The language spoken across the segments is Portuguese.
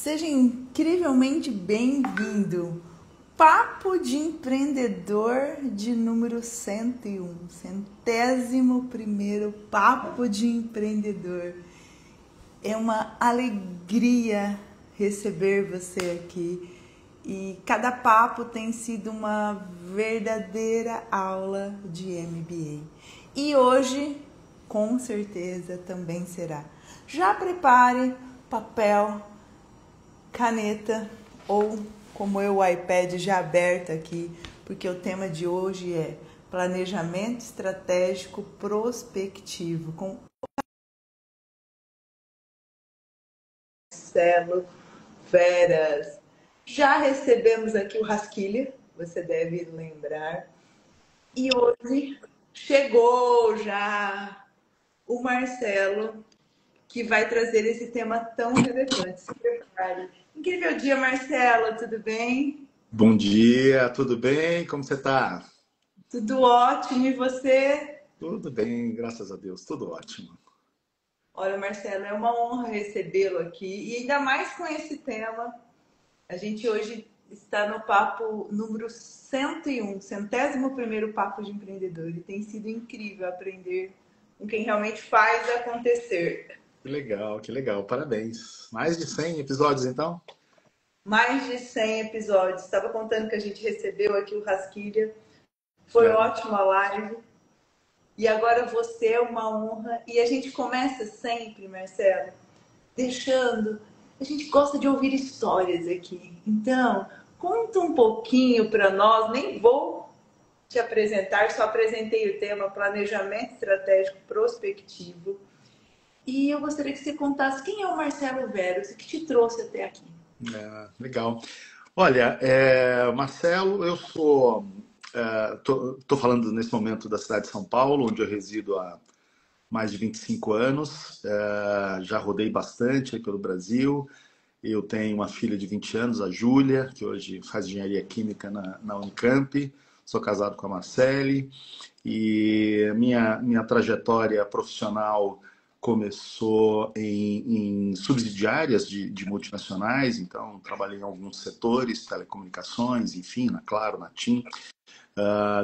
Seja incrivelmente bem-vindo. Papo de Empreendedor de número 101, 101º Papo de Empreendedor. É uma alegria receber você aqui e cada papo tem sido uma verdadeira aula de MBA. E hoje, com certeza, também será. Já prepare papel, caneta ou, como eu, o iPad já aberto aqui, porque o tema de hoje é planejamento estratégico prospectivo com Marcelo Veras. Já recebemos aqui o Rasquilha, você deve lembrar, e hoje chegou já o Marcelo, que vai trazer esse tema tão relevante. Se prepare. Incrível dia, Marcelo, tudo bem? Bom dia, tudo bem? Como você está? Tudo ótimo, e você? Tudo bem, graças a Deus, tudo ótimo. Olha, Marcelo, é uma honra recebê-lo aqui, e ainda mais com esse tema. A gente hoje está no papo número 101, 101º Papo de Empreendedor, e tem sido incrível aprender com quem realmente faz acontecer. Que legal, parabéns. Mais de 100 episódios, então? Mais de 100 episódios. Estava contando que a gente recebeu aqui o Rasquilha. Foi É, ótima a live. E agora você é uma honra. E a gente começa sempre, Marcelo, deixando. A gente gosta de ouvir histórias aqui. Então, conta um pouquinho para nós. Nem vou te apresentar, só apresentei o tema Planejamento Estratégico Prospectivo. E eu gostaria que você contasse quem é o Marcelo Veras, o que te trouxe até aqui. legal. Olha, Marcelo, eu sou. Tô falando nesse momento da cidade de São Paulo, onde eu resido há mais de 25 anos. Já rodei bastante aí pelo Brasil. Eu tenho uma filha de 20 anos, a Júlia, que hoje faz engenharia química na Unicamp. Sou casado com a Marcele. E minha trajetória profissional começou em subsidiárias de multinacionais, então trabalhei em alguns setores, telecomunicações, enfim, na Claro, na TIM.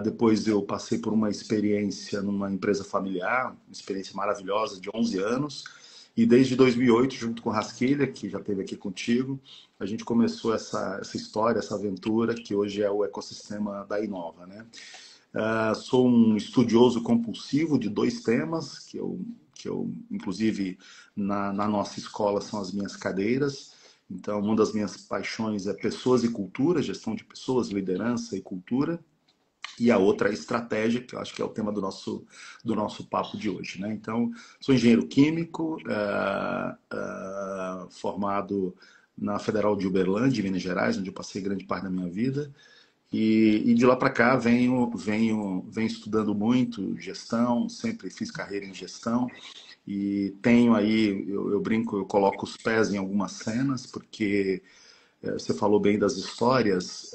Depois eu passei por uma experiência numa empresa familiar, uma experiência maravilhosa de 11 anos. E desde 2008, junto com o Rasquilha, que já esteve aqui contigo, a gente começou essa história, essa aventura, que hoje é o ecossistema da Inova, né? Sou um estudioso compulsivo de dois temas, que eu inclusive, na nossa escola são as minhas cadeiras. Então, uma das minhas paixões é pessoas e cultura, gestão de pessoas, liderança e cultura. E a outra é estratégia, que eu acho que é o tema do nosso papo de hoje, né? Então, sou engenheiro químico, formado na Federal de Uberlândia, em Minas Gerais, onde eu passei grande parte da minha vida. E de lá para cá venho estudando muito gestão, sempre fiz carreira em gestão e tenho aí, eu brinco, eu coloco os pés em algumas cenas, porque você falou bem das histórias,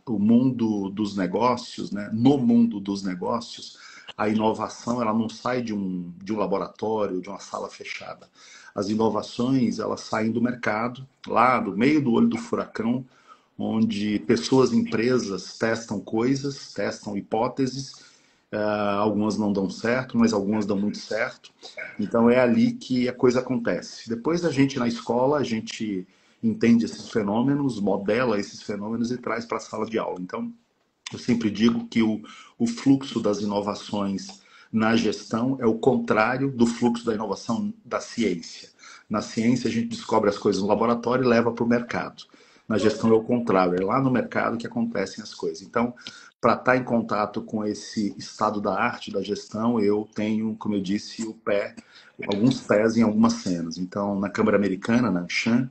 o mundo dos negócios, né? No mundo dos negócios, a inovação ela não sai de um laboratório, de uma sala fechada. As inovações elas saem do mercado, lá do meio do olho do furacão, onde pessoas e empresas testam coisas, testam hipóteses, algumas não dão certo, mas algumas dão muito certo. Então é ali que a coisa acontece. Depois da gente na escola, a gente entende esses fenômenos, modela esses fenômenos e traz para a sala de aula. Então, eu sempre digo que o fluxo das inovações na gestão é o contrário do fluxo da inovação da ciência. Na ciência, a gente descobre as coisas no laboratório e leva para o mercado. Na gestão é o contrário, é lá no mercado que acontecem as coisas. Então, para estar em contato com esse estado da arte da gestão, eu tenho, como eu disse, alguns pés em algumas cenas. Então, na Câmara Americana, na Anshan,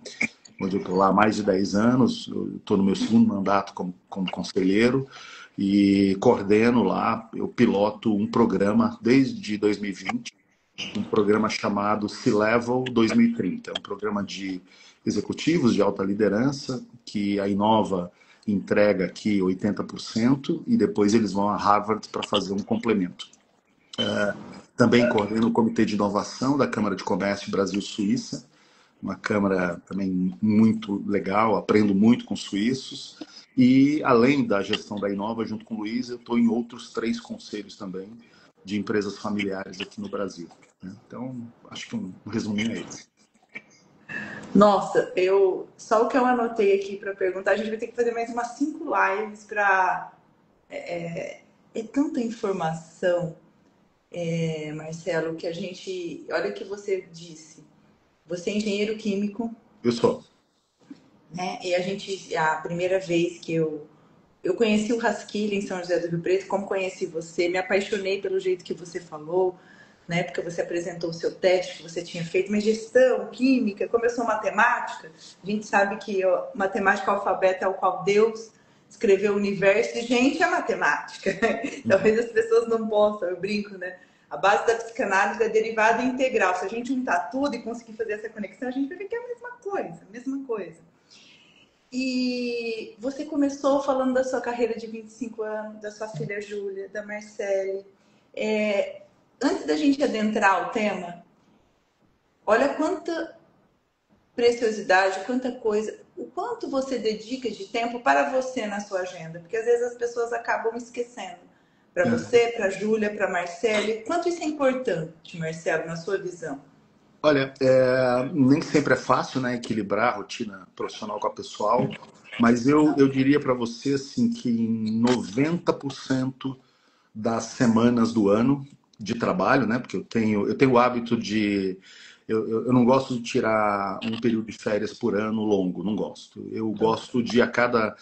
onde eu estou lá há mais de 10 anos, eu estou no meu segundo mandato como conselheiro e coordeno lá, eu piloto um programa desde 2020, um programa chamado C-Level 2030, um programa de executivos de alta liderança que a Inova entrega aqui 80% e depois eles vão a Harvard para fazer um complemento. Também coordeno o Comitê de Inovação da Câmara de Comércio Brasil-Suíça, uma câmara também muito legal, aprendo muito com suíços. E além da gestão da Inova, junto com o Luiz, eu estou em outros 3 conselhos também de empresas familiares aqui no Brasil, né? Então, acho que um resuminho é esse. Nossa, só o que eu anotei aqui para perguntar, a gente vai ter que fazer mais umas 5 lives para. É tanta informação, Marcelo, que a gente. Olha o que você disse. Você é engenheiro químico, Eu sou. né? E a primeira vez que eu conheci o Haskell em São José do Rio Preto, como conheci você, me apaixonei pelo jeito que você falou, na época você apresentou o seu teste que você tinha feito, mas gestão, química, como eu sou matemática, a gente sabe que matemática alfabeto é o qual Deus escreveu o universo, e gente, é matemática. Talvez as pessoas não possam, eu brinco, né? A base da psicanálise é derivada integral. Se a gente juntar tudo e conseguir fazer essa conexão, a gente vai ver que é a mesma coisa, a mesma coisa. E você começou falando da sua carreira de 25 anos, da sua filha Júlia, da Marcele. Antes da gente adentrar o tema, olha quanta preciosidade, quanta coisa, o quanto você dedica de tempo para você na sua agenda, porque às vezes as pessoas acabam esquecendo. Para você, para a Júlia, para a Marcele, quanto isso é importante, Marcelo, na sua visão? Olha, nem sempre é fácil, né, equilibrar a rotina profissional com a pessoal, mas eu diria para você assim, que em 90% das semanas do ano de trabalho, né, porque eu tenho o hábito de. Eu não gosto de tirar um período de férias por ano longo, não gosto. Eu gosto de a cada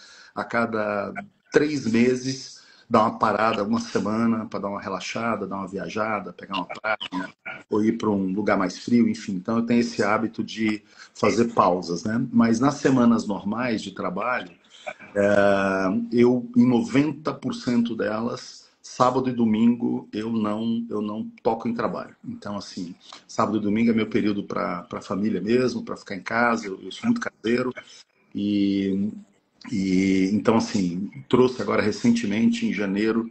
3 meses dar uma parada, uma semana, para dar uma relaxada, dar uma viajada, pegar uma praia ou ir para um lugar mais frio, enfim. Então eu tenho esse hábito de fazer pausas, né? Mas nas semanas normais de trabalho, eu em 90% delas, sábado e domingo, eu não toco em trabalho. Então assim, sábado e domingo é meu período para a família mesmo, para ficar em casa. Eu sou muito caseiro e então, assim, trouxe agora recentemente, em janeiro,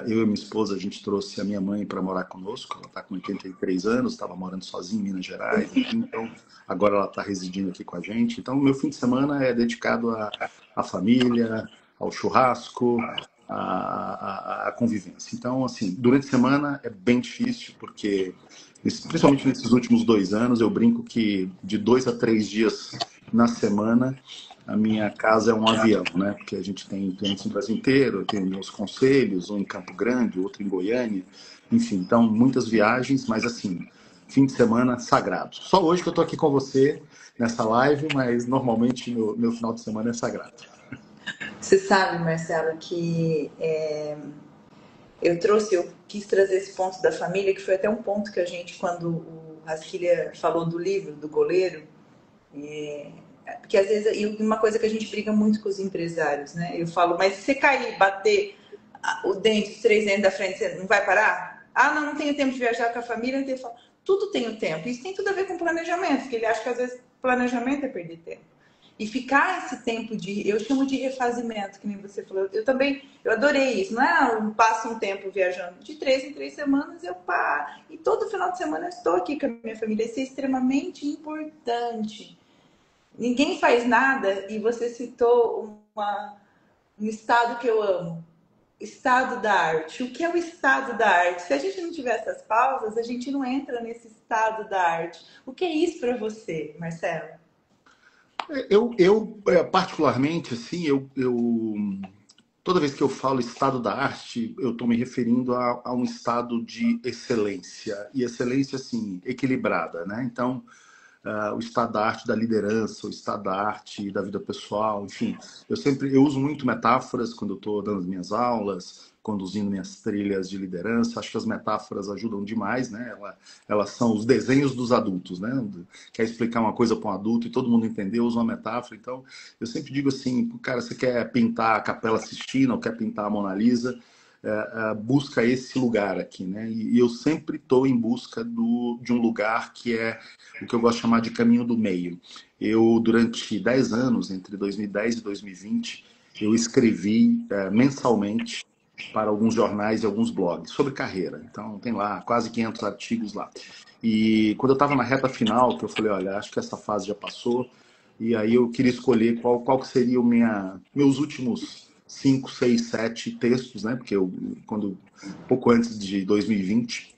eu e minha esposa, a gente trouxe a minha mãe para morar conosco. Ela está com 83 anos, estava morando sozinha em Minas Gerais, enfim, então agora ela está residindo aqui com a gente. Então, o meu fim de semana é dedicado à família, ao churrasco, à convivência. Então, assim, durante a semana é bem difícil, porque, principalmente nesses últimos 2 anos, eu brinco que de 2 a 3 dias na semana a minha casa é um avião, né? Porque a gente tem clientes no Brasil inteiro, eu tenho meus conselhos, um em Campo Grande, outro em Goiânia, enfim, então muitas viagens, mas assim, fim de semana sagrado. Só hoje que eu tô aqui com você nessa live, mas normalmente meu final de semana é sagrado. Você sabe, Marcelo, que eu quis trazer esse ponto da família, que foi até um ponto que a gente, quando o Rasquilha falou do livro, do goleiro, porque às vezes, e uma coisa que a gente briga muito com os empresários, né? Eu falo, mas se você cair, bater o dente, os 3 dentes da frente, você não vai parar? Ah, não tenho tempo de viajar com a família, não tenho... Tudo tem o tempo. Isso tem tudo a ver com planejamento, porque ele acha que às vezes planejamento é perder tempo. E ficar esse tempo eu chamo de refazimento, que nem você falou. Eu também, eu adorei isso. Não é passo um tempo viajando. De 3 em 3 semanas eu paro. E todo final de semana eu estou aqui com a minha família. Isso é extremamente importante. Ninguém faz nada, e você citou um estado que eu amo. Estado da arte. O que é o estado da arte? Se a gente não tiver essas pausas, a gente não entra nesse estado da arte. O que é isso para você, Marcelo? Particularmente, assim, toda vez que eu falo estado da arte, eu estou me referindo a um estado de excelência. E excelência, assim, equilibrada, né? Então, o estado da arte da liderança, o estado da arte da vida pessoal, enfim. Eu uso muito metáforas quando eu estou dando as minhas aulas, conduzindo minhas trilhas de liderança. Acho que as metáforas ajudam demais, né? Elas são os desenhos dos adultos, né? Quer explicar uma coisa para um adulto e todo mundo entender, usa uma metáfora. Então, eu sempre digo assim, cara, você quer pintar a Capela Sistina ou quer pintar a Mona Lisa, busca esse lugar aqui, né? E eu sempre estou em busca de um lugar que é o que eu gosto de chamar de caminho do meio. Eu, durante 10 anos, entre 2010 e 2020, eu escrevi mensalmente para alguns jornais e alguns blogs sobre carreira. Então, tem lá quase 500 artigos lá. E quando eu estava na reta final, que eu falei, olha, acho que essa fase já passou, e aí eu queria escolher qual que seria meus últimos 5, 6, 7 textos, né? Porque pouco antes de 2020,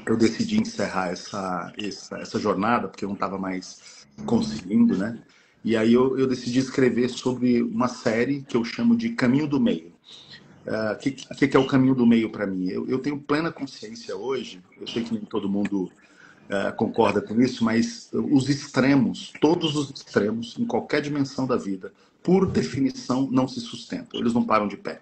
eu decidi encerrar essa jornada, porque eu não estava mais conseguindo, né? E aí eu decidi escrever sobre uma série que eu chamo de Caminho do Meio. O que é o caminho do meio para mim? Eu tenho plena consciência hoje, eu sei que nem todo mundo concorda com isso, mas os extremos, todos os extremos, em qualquer dimensão da vida, por definição, não se sustentam, eles não param de pé.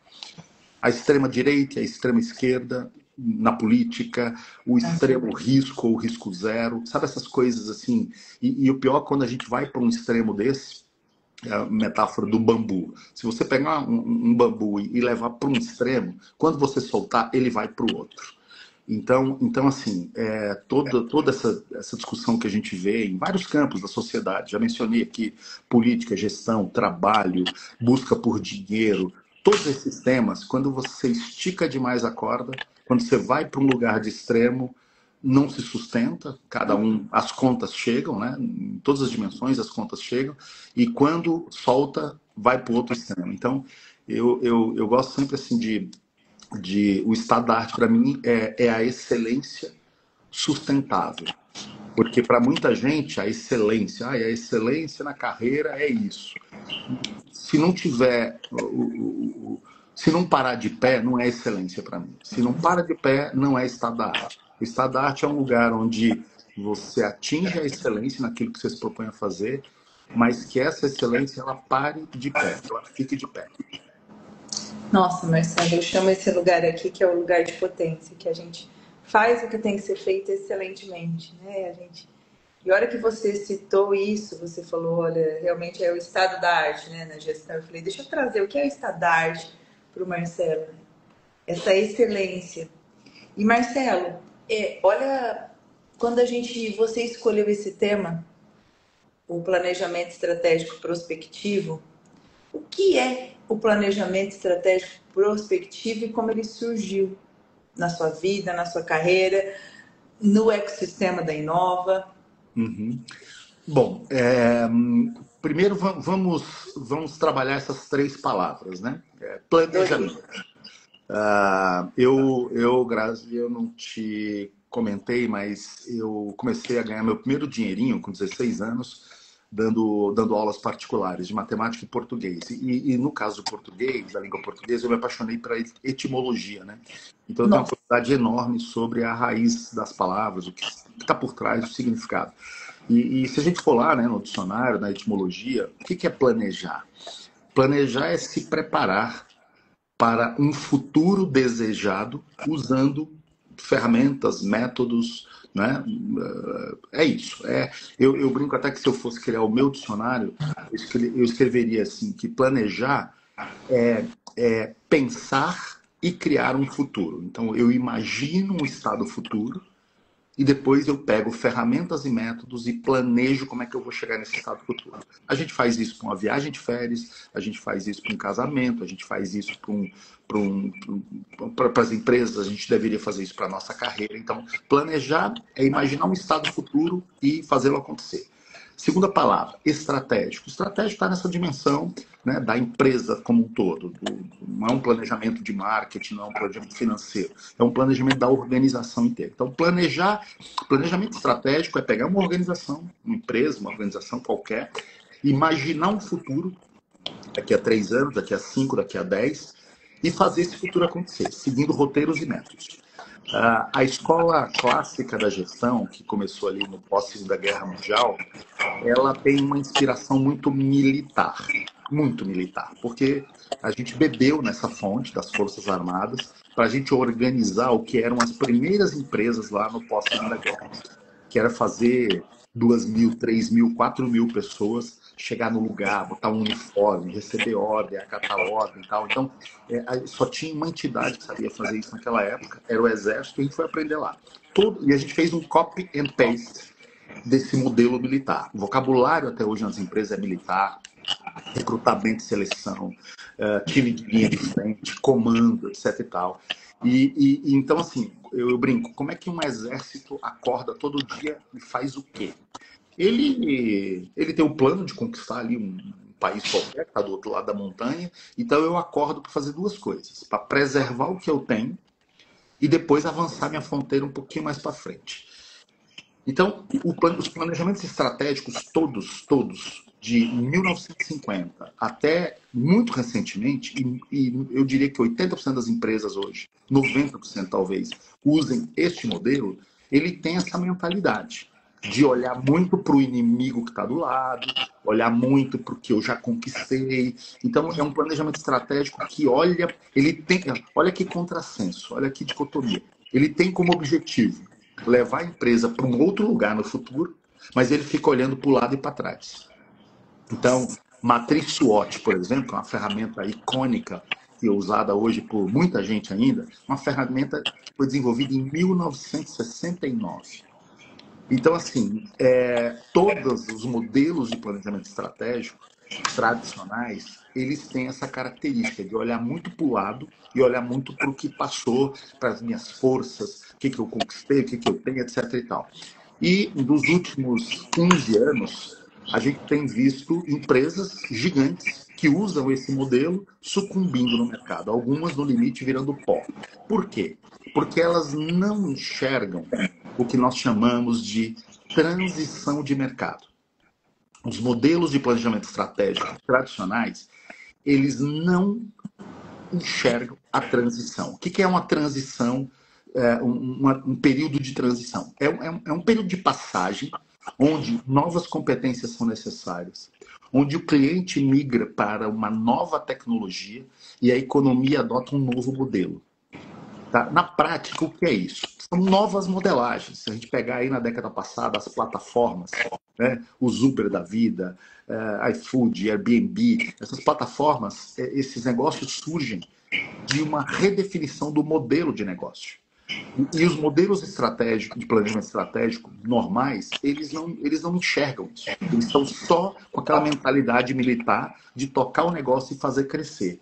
A extrema-direita e a extrema-esquerda na política, o extremo risco ou risco zero, sabe essas coisas assim? E o pior, quando a gente vai para um extremo desse, a metáfora do bambu. Se você pegar um bambu e levar para um extremo, quando você soltar, ele vai para o outro. Então assim, toda essa discussão que a gente vê em vários campos da sociedade, já mencionei aqui, política, gestão, trabalho, busca por dinheiro, todos esses temas, quando você estica demais a corda, quando você vai para um lugar de extremo, não se sustenta, as contas chegam, né? Em todas as dimensões as contas chegam, e quando solta, vai para o outro extremo. Então, eu gosto sempre assim o estado da arte para mim é a excelência sustentável. Porque para muita gente a excelência na carreira é isso. Se não tiver, se não parar de pé, não é excelência para mim. Se não para de pé, não é estado da arte. O estado da arte é um lugar onde você atinge a excelência naquilo que você se propõe a fazer, mas que essa excelência ela pare de pé, ela fique de pé. Nossa, Marcelo, eu chamo esse lugar aqui que é o lugar de potência, que a gente faz o que tem que ser feito excelentemente, né? E a hora que você citou isso, você falou, olha, realmente é o estado da arte, né, na gestão. Eu falei, deixa eu trazer o que é o estado da arte para o Marcelo, né? Essa excelência. E Marcelo, olha, quando você escolheu esse tema, o planejamento estratégico prospectivo, o que é o planejamento estratégico prospectivo e como ele surgiu na sua vida, na sua carreira, no ecossistema da Inova? Uhum. Bom, primeiro vamos trabalhar essas 3 palavras, né? Planejamento. Grazi, eu não te comentei, mas eu comecei a ganhar meu primeiro dinheirinho com 16 anos, dando aulas particulares de matemática e português. E no caso do português, da língua portuguesa, eu me apaixonei pela etimologia, né? Então eu tenho uma Nossa. curiosidade enorme sobre a raiz das palavras, o que está por trás do significado. E se a gente for lá, né, no dicionário, na etimologia, o que é planejar? Planejar é se preparar para um futuro desejado usando ferramentas, métodos, né? É isso. Eu brinco até que se eu fosse criar o meu dicionário, eu escreveria assim, que planejar é pensar e criar um futuro. Então, eu imagino um estado futuro e depois eu pego ferramentas e métodos e planejo como é que eu vou chegar nesse estado futuro. A gente faz isso para uma viagem de férias, a gente faz isso para um casamento, a gente faz isso para as empresas, a gente deveria fazer isso para a nossa carreira. Então, planejar é imaginar um estado futuro e fazê-lo acontecer. Segunda palavra, estratégico. Estratégico está nessa dimensão, né, da empresa como um todo. Não é um planejamento de marketing, não é um planejamento financeiro. É um planejamento da organização inteira. Então, planejamento estratégico é pegar uma organização, uma empresa, uma organização qualquer, imaginar um futuro daqui a 3 anos, daqui a 5, daqui a 10, e fazer esse futuro acontecer, seguindo roteiros e métodos. A escola clássica da gestão, que começou ali no pós-Segunda Guerra Mundial, ela tem uma inspiração muito militar, porque a gente bebeu nessa fonte das Forças Armadas para a gente organizar o que eram as primeiras empresas lá no pós-Segunda Guerra, que era fazer 2.000, 3.000, 4.000 pessoas chegar no lugar, botar um uniforme, receber ordem, acatar ordem e tal. Então, só tinha uma entidade que sabia fazer isso naquela época, era o Exército, e a gente foi aprender lá. E a gente fez um copy and paste desse modelo militar. O vocabulário até hoje nas empresas é militar, recrutamento e seleção, time de linha de frente, comando, etc e tal. Então, assim, eu brinco, como é que um exército acorda todo dia e faz o quê? Ele tem o plano de conquistar ali um país qualquer, que está do outro lado da montanha, então eu acordo para fazer duas coisas, para preservar o que eu tenho e depois avançar minha fronteira um pouquinho mais para frente. Então, os planejamentos estratégicos, todos, de 1950 até muito recentemente, e eu diria que 80% das empresas hoje, 90% talvez, usem este modelo, ele tem essa mentalidade de olhar muito para o inimigo que está do lado, olhar muito para o que eu já conquistei. Então, é um planejamento estratégico que olha que contrassenso, olha que dicotomia. Ele tem como objetivo levar a empresa para um outro lugar no futuro, mas ele fica olhando para o lado e para trás. Então, Matrix SWOT, por exemplo, é uma ferramenta icônica que é usada hoje por muita gente ainda, uma ferramenta que foi desenvolvida em 1969. Então, assim, todos os modelos de planejamento estratégico tradicionais, eles têm essa característica de olhar muito para o lado e olhar muito para o que passou, para as minhas forças, o que eu conquistei, o que eu tenho, etc. e tal. E nos últimos 15 anos, a gente tem visto empresas gigantes que usam esse modelo sucumbindo no mercado, algumas no limite virando pó. Por quê? Porque elas não enxergam o que nós chamamos de transição de mercado. Os modelos de planejamento estratégico tradicionais, eles não enxergam a transição. O que é uma transição, um período de transição? É um período de passagem onde novas competências são necessárias, onde o cliente migra para uma nova tecnologia e a economia adota um novo modelo. Tá? Na prática, o que é isso? São novas modelagens. Se a gente pegar aí na década passada as plataformas, né? Os Uber da vida, iFood, Airbnb, essas plataformas, esses negócios surgem de uma redefinição do modelo de negócio. E os modelos estratégicos, de planejamento estratégico normais, eles não enxergam isso. Eles estão só com aquela mentalidade militar de tocar o negócio e fazer crescer.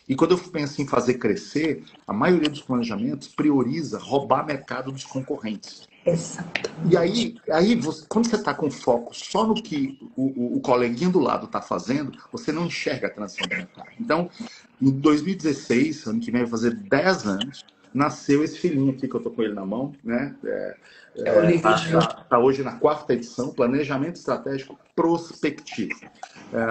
E quando eu penso em fazer crescer, a maioria dos planejamentos prioriza roubar mercado dos concorrentes. Exatamente. E aí quando você está com foco só no que o coleguinha do lado está fazendo, você não enxerga a transição de mercado. Então, em 2016, ano que vem vai fazer 10 anos, nasceu esse filhinho aqui que eu estou com ele na mão, né? É o livro de Tá hoje na 4ª edição, Planejamento Estratégico Prospectivo.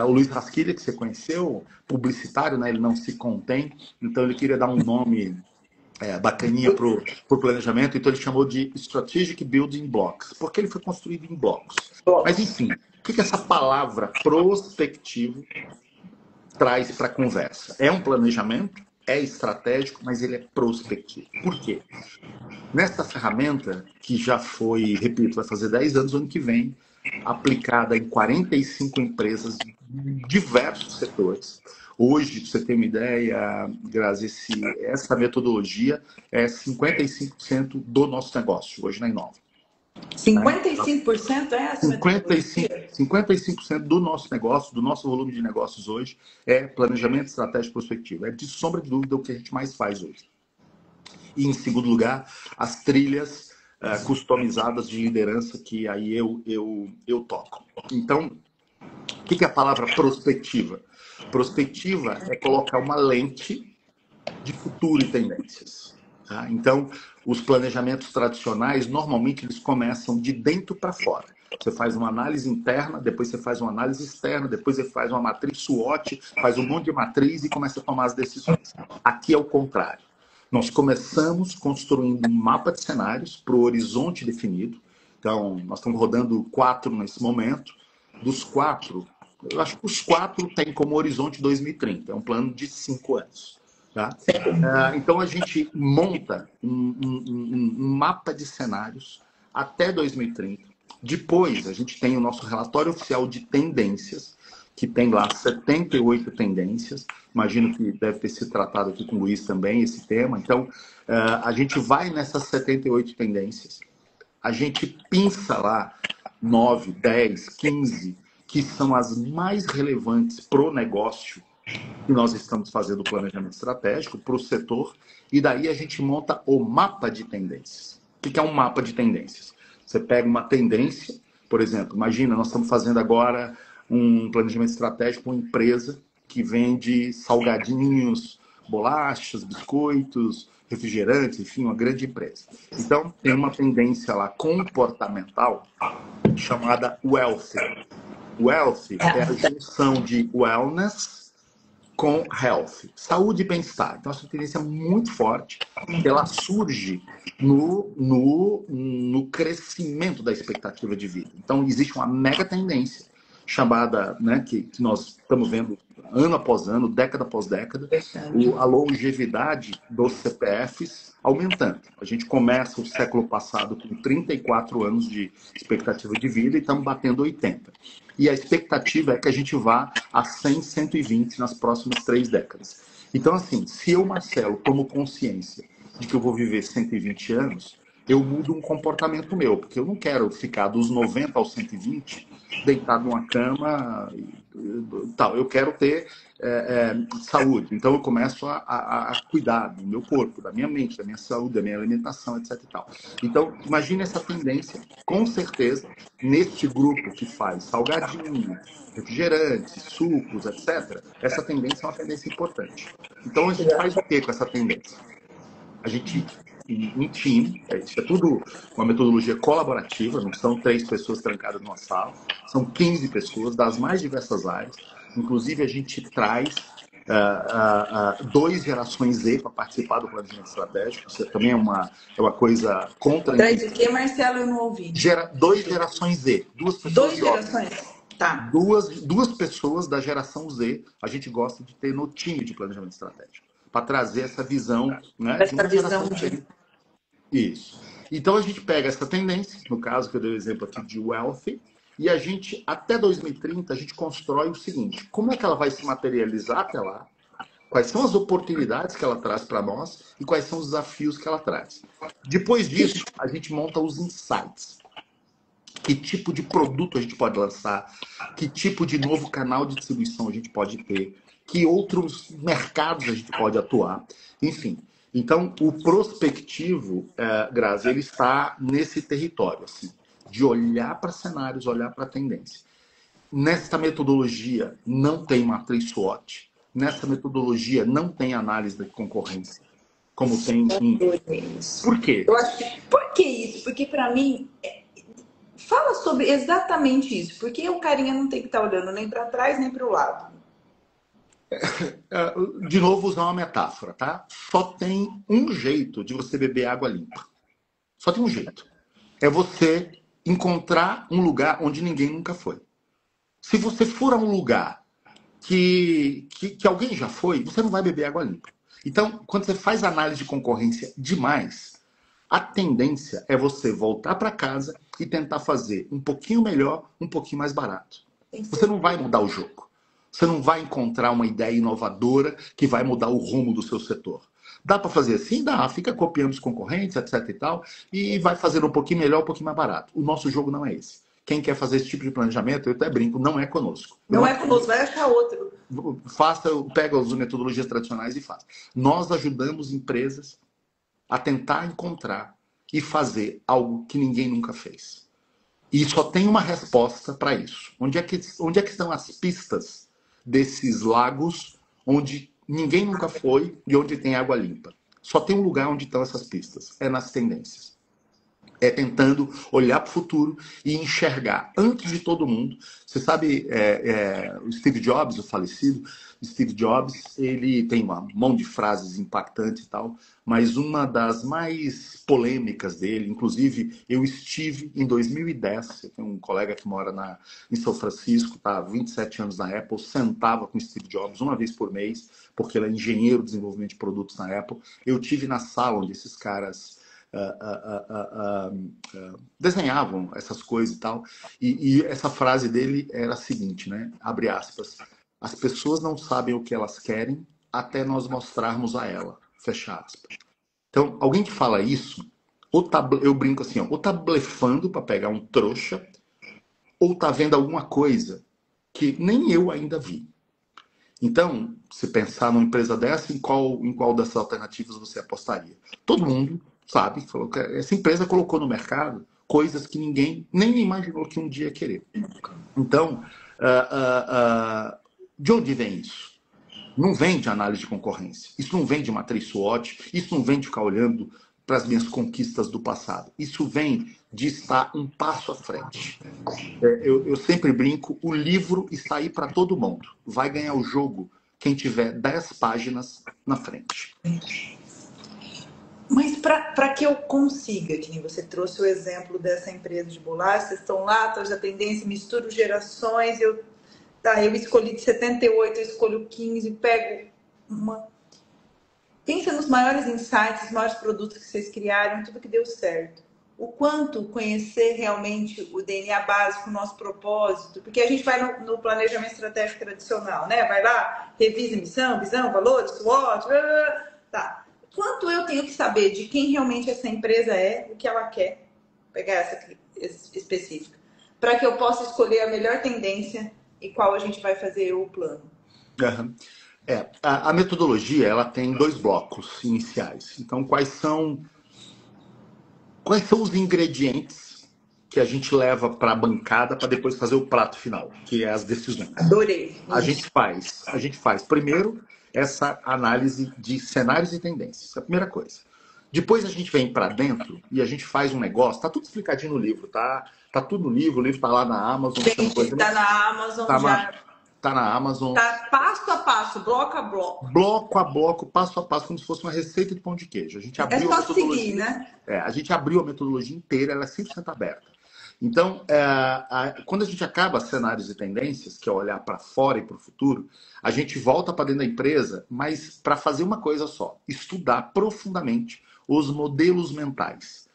O Luiz Rasquilha, que você conheceu, publicitário, né? Ele não se contém, então ele queria dar um nome bacaninha para o planejamento, então ele chamou de Strategic Building Blocks, porque ele foi construído em blocos. Mas, enfim, o que essa palavra prospectivo traz para a conversa? É um planejamento, é estratégico, mas ele é prospectivo. Por quê? Nessa ferramenta, que já foi, repito, vai fazer 10 anos no ano que vem, aplicada em 45 empresas de diversos setores. Hoje, para você ter uma ideia, Grazi, essa metodologia é 55% do nosso negócio, hoje na Inova. 55% é essa metodologia? 55% do nosso negócio, do nosso volume de negócios hoje, é planejamento estratégico prospectivo. É, de sombra de dúvida, o que a gente mais faz hoje. E, em segundo lugar, as trilhas customizadas de liderança, que aí eu toco. Então, o que é a palavra prospectiva? Prospectiva é colocar uma lente de futuro e tendências. Tá? Então, os planejamentos tradicionais, normalmente, eles começam de dentro para fora. Você faz uma análise interna, depois você faz uma análise externa, depois você faz uma matriz SWOT, faz um monte de matriz e começa a tomar as decisões. Aqui é o contrário. Nós começamos construindo um mapa de cenários para o horizonte definido. Então, nós estamos rodando 4 nesse momento. Dos 4, eu acho que os 4 têm como horizonte 2030. É um plano de 5 anos. Tá? Então, a gente monta um mapa de cenários até 2030. Depois, a gente tem o nosso relatório oficial de tendências, que tem lá 78 tendências. Imagino que deve ter sido tratado aqui com o Luiz também, esse tema. Então, a gente vai nessas 78 tendências, a gente pinça lá 9, 10, 15, que são as mais relevantes para o negócio e nós estamos fazendo o planejamento estratégico para o setor, e daí a gente monta o mapa de tendências. O que é um mapa de tendências? Você pega uma tendência, por exemplo, imagina, nós estamos fazendo agora um planejamento estratégico com uma empresa que vende salgadinhos, bolachas, biscoitos, refrigerantes, enfim, uma grande empresa. Então, tem uma tendência lá comportamental chamada wealth. Wealth é a junção de wellness com health, saúde e bem-estar. Então, essa tendência é muito forte, que ela surge no crescimento da expectativa de vida. Então, existe uma mega tendência chamada, né, que nós estamos vendo ano após ano, década após década, a longevidade dos CPFs aumentando. A gente começa o século passado com 34 anos de expectativa de vida e estamos batendo 80. E a expectativa é que a gente vá a 100, 120 nas próximas 3 décadas. Então, assim, se eu, Marcelo, tomo consciência de que eu vou viver 120 anos, eu mudo um comportamento meu, porque eu não quero ficar dos 90 aos 120 deitado numa cama e tal. Eu quero ter saúde. Então eu começo a cuidar do meu corpo, da minha mente, da minha saúde, da minha alimentação, etc. E tal. Então, imagine essa tendência, com certeza, neste grupo que faz salgadinho, refrigerantes, sucos, etc. Essa tendência é uma tendência importante. Então a gente faz o que com essa tendência? A gente, em time, isso é tudo uma metodologia colaborativa, não são 3 pessoas trancadas numa sala, são 15 pessoas das mais diversas áreas. Inclusive, a gente traz 2 gerações Z para participar do planejamento estratégico. Isso também é uma coisa contra. Traz o que, Marcelo? Eu não ouvi. 2 gerações Z. 2 pessoas. 2 gerações? Tá. Duas pessoas da geração Z a gente gosta de ter no time de planejamento estratégico, para trazer essa visão, né? Essa visão de... Isso. Então a gente pega essa tendência, no caso que eu dei o exemplo aqui de wealth, e a gente, até 2030, a gente constrói o seguinte: como é que ela vai se materializar até lá? Quais são as oportunidades que ela traz para nós e quais são os desafios que ela traz? Depois disso, a gente monta os insights. Que tipo de produto a gente pode lançar? Que tipo de novo canal de distribuição a gente pode ter? Que outros mercados a gente pode atuar? Enfim. Então, o prospectivo, Grazi, ele está nesse território, assim, de olhar para cenários, olhar para tendência. Nesta metodologia não tem matriz SWOT. Nessa metodologia não tem análise da concorrência. Como tem em... Por quê? Eu acho que... Por que isso? Porque, para mim, fala sobre exatamente isso. Porque o carinha não tem que estar olhando nem para trás, nem para o lado. De novo, usar uma metáfora, tá? Só tem um jeito de você beber água limpa. Só tem um jeito. É você encontrar um lugar onde ninguém nunca foi. Se você for a um lugar que alguém já foi, você não vai beber água limpa. Então, quando você faz análise de concorrência demais, a tendência é você voltar para casa e tentar fazer um pouquinho melhor, um pouquinho mais barato. Você não vai mudar o jogo. Você não vai encontrar uma ideia inovadora que vai mudar o rumo do seu setor. Dá para fazer assim? Dá. Fica copiando os concorrentes, etc e tal, e vai fazer um pouquinho melhor, um pouquinho mais barato. O nosso jogo não é esse. Quem quer fazer esse tipo de planejamento, eu até brinco, não é conosco. Não é conosco, vai achar outro. Pega as metodologias tradicionais e faz. Nós ajudamos empresas a tentar encontrar e fazer algo que ninguém nunca fez. E só tem uma resposta para isso. Onde é que estão as pistas desses lagos onde ninguém nunca foi e onde tem água limpa? Só tem um lugar onde estão essas pistas. É nas tendências. É tentando olhar para o futuro e enxergar antes de todo mundo. Você sabe, o Steve Jobs, o falecido Steve Jobs, ele tem uma mão de frases impactantes e tal, mas uma das mais polêmicas dele, inclusive eu estive em 2010, eu tenho um colega que mora em São Francisco, está há 27 anos na Apple, sentava com o Steve Jobs uma vez por mês, porque ele é engenheiro de desenvolvimento de produtos na Apple. Eu tive na sala onde esses caras desenhavam essas coisas e tal, e essa frase dele era a seguinte, né? Abre aspas: as pessoas não sabem o que elas querem até nós mostrarmos a ela, fecha aspas. Então, alguém que fala isso, eu brinco assim, ou tá blefando para pegar um trouxa, ou tá vendo alguma coisa que nem eu ainda vi. Então, se pensar numa empresa dessa, em qual dessas alternativas você apostaria? Todo mundo sabe, falou que essa empresa colocou no mercado coisas que ninguém nem imaginou que um dia ia querer. Então, de onde vem isso? Não vem de análise de concorrência. Isso não vem de matriz SWOT. Isso não vem de ficar olhando para as minhas conquistas do passado. Isso vem de estar um passo à frente. Eu sempre brinco, o livro está aí para todo mundo. Vai ganhar o jogo quem tiver 10 páginas na frente. Mas para que eu consiga, que nem você trouxe o exemplo dessa empresa de bolacha, vocês estão lá, todos a tendência, misturo gerações, eu escolhi de 78, eu escolho 15, pego uma... Pensa nos maiores insights, os maiores produtos que vocês criaram, tudo que deu certo. O quanto conhecer realmente o DNA básico, o nosso propósito, porque a gente vai no planejamento estratégico tradicional, né? Vai lá, revisa missão, visão, valores, SWOT, tá. Quanto eu tenho que saber de quem realmente essa empresa é, o que ela quer, pegar essa específica, para que eu possa escolher a melhor tendência e qual a gente vai fazer o plano. Uhum. A metodologia ela tem 2 blocos iniciais. Então, quais são os ingredientes que a gente leva para a bancada para depois fazer o prato final, que é as decisões? Adorei. A gente faz primeiro essa análise de cenários e tendências, é a primeira coisa. Depois a gente vem para dentro e a gente faz um negócio, tá tudo explicadinho no livro, tá? Tá tudo no livro, o livro tá lá na Amazon. Gente, tá na Amazon tá já. Tá na Amazon. Tá passo a passo, bloco a bloco. Bloco a bloco, passo a passo, como se fosse uma receita de pão de queijo. A gente abriu só seguir, né? A gente abriu a metodologia inteira, ela é 100% aberta. Então, quando a gente acaba cenários e tendências, que é olhar para fora e para o futuro, a gente volta para dentro da empresa, mas para fazer uma coisa só: estudar profundamente os modelos mentais.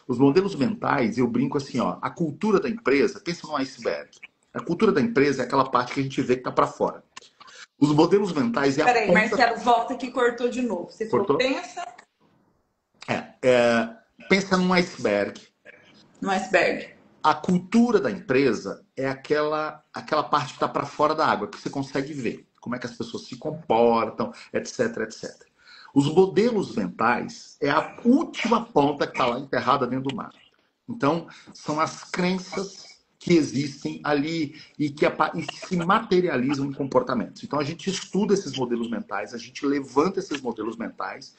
Os modelos mentais, eu brinco assim, ó, a cultura da empresa, pensa no iceberg. A cultura da empresa é aquela parte que a gente vê que está para fora. Os modelos mentais é a Peraí, Marcelo, volta que cortou de novo. Você cortou? Falou, pensa... Pensa num iceberg. No iceberg. A cultura da empresa é aquela parte que está para fora da água, que você consegue ver. Como é que as pessoas se comportam, etc, etc. Os modelos mentais é a última ponta que está lá enterrada dentro do mar. Então, são as crenças que existem ali e que se materializam em comportamentos. Então, a gente estuda esses modelos mentais, a gente levanta esses modelos mentais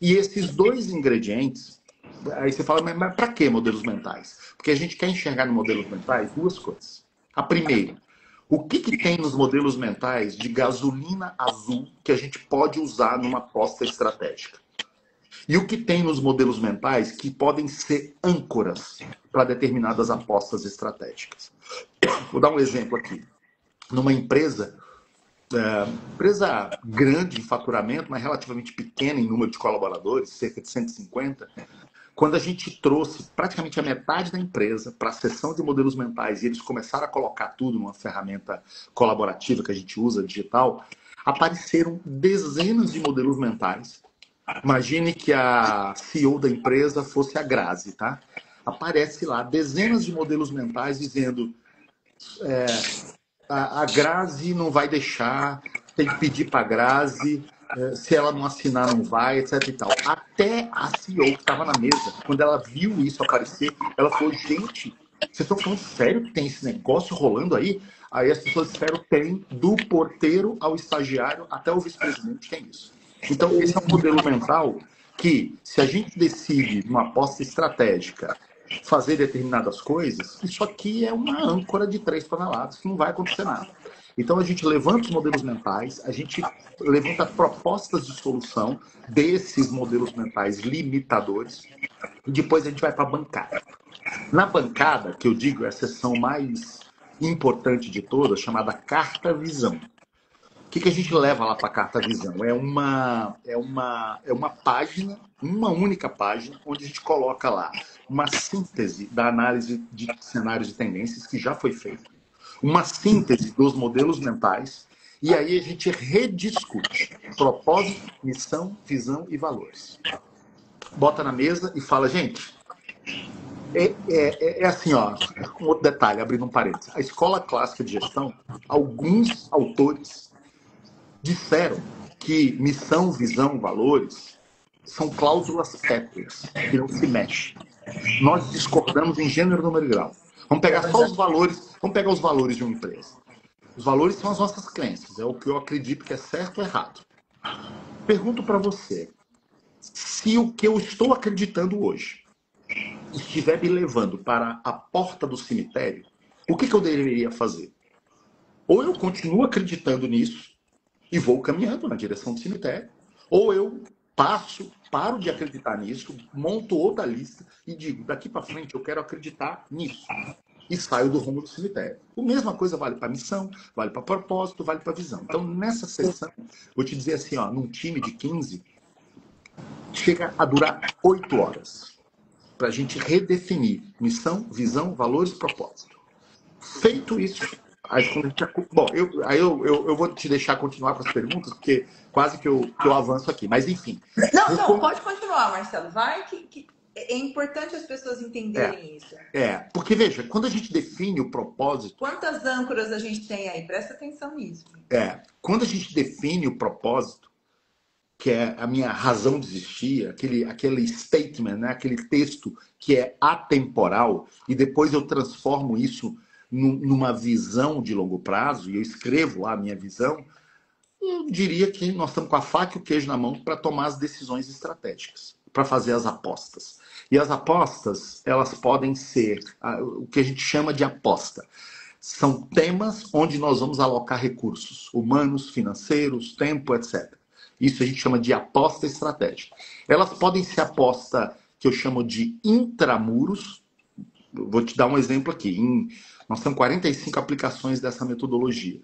e esses 2 ingredientes... Aí você fala, mas para que modelos mentais? Porque a gente quer enxergar nos modelos mentais 2 coisas. A primeira, o que tem nos modelos mentais de gasolina azul que a gente pode usar numa aposta estratégica? E o que tem nos modelos mentais que podem ser âncoras para determinadas apostas estratégicas? Vou dar um exemplo aqui. Numa empresa grande em faturamento, mas relativamente pequena em número de colaboradores, cerca de 150, quando a gente trouxe praticamente a metade da empresa para a sessão de modelos mentais e eles começaram a colocar tudo numa ferramenta colaborativa que a gente usa, digital, apareceram dezenas de modelos mentais. Imagine que a CEO da empresa fosse a Grazi, tá? Aparece lá dezenas de modelos mentais dizendo a Grazi não vai deixar, tem que pedir para a Grazi, se ela não assinar não vai, etc e tal. Até a CEO que estava na mesa, quando ela viu isso aparecer, ela falou, gente, vocês estão falando sério que tem esse negócio rolando aí? Aí as pessoas disseram, tem, do porteiro ao estagiário até o vice-presidente tem isso. Então, esse é um modelo mental que, se a gente decide, numa aposta estratégica, fazer determinadas coisas, isso aqui é uma âncora de 3 toneladas que não vai acontecer nada. Então, a gente levanta os modelos mentais, a gente levanta propostas de solução desses modelos mentais limitadores e depois a gente vai para a bancada. Na bancada, que eu digo é a seção mais importante de todas, chamada Carta Visão. O que a gente leva lá para a Carta Visão? É uma página, uma única página, onde a gente coloca lá uma síntese da análise de cenários e tendências que já foi feita, uma síntese dos modelos mentais, e aí a gente rediscute propósito, missão, visão e valores. Bota na mesa e fala, gente, é assim, ó, um outro detalhe, abrindo um parênteses. A escola clássica de gestão, alguns autores disseram que missão, visão, valores são cláusulas pétreas, que não se mexem. Nós discordamos em gênero, número e grau. Vamos pegar só os valores, vamos pegar os valores de uma empresa. Os valores são as nossas crenças, é o que eu acredito que é certo ou errado. Pergunto para você, se o que eu estou acreditando hoje estiver me levando para a porta do cemitério, o que eu deveria fazer? Ou eu continuo acreditando nisso e vou caminhando na direção do cemitério, ou eu paro de acreditar nisso, monto outra lista e digo, daqui para frente eu quero acreditar nisso. E saio do rumo do cemitério. A mesma coisa vale para missão, vale para propósito, vale para visão. Então, nessa sessão, vou te dizer assim, ó, num time de 15, chega a durar 8 horas para a gente redefinir missão, visão, valores e propósito. Feito isso, aí quando a gente... Bom, eu vou te deixar continuar com as perguntas, porque quase que eu avanço aqui. Mas, enfim. Não, pode continuar, Marcelo. Vai que é importante as pessoas entenderem isso. Porque, veja, quando a gente define o propósito... Quantas âncoras a gente tem aí? Presta atenção nisso. Quando a gente define o propósito, que é a minha razão de existir, aquele statement, né? Aquele texto que é atemporal, e depois eu transformo isso numa visão de longo prazo, e eu escrevo lá a minha visão, eu diria que nós estamos com a faca e o queijo na mão para tomar as decisões estratégicas, para fazer as apostas. E as apostas, elas podem ser o que a gente chama de aposta. São temas onde nós vamos alocar recursos humanos, financeiros, tempo, etc. Isso a gente chama de aposta estratégica. Elas podem ser aposta que eu chamo de intramuros. Vou te dar um exemplo aqui. Nós temos 45 aplicações dessa metodologia.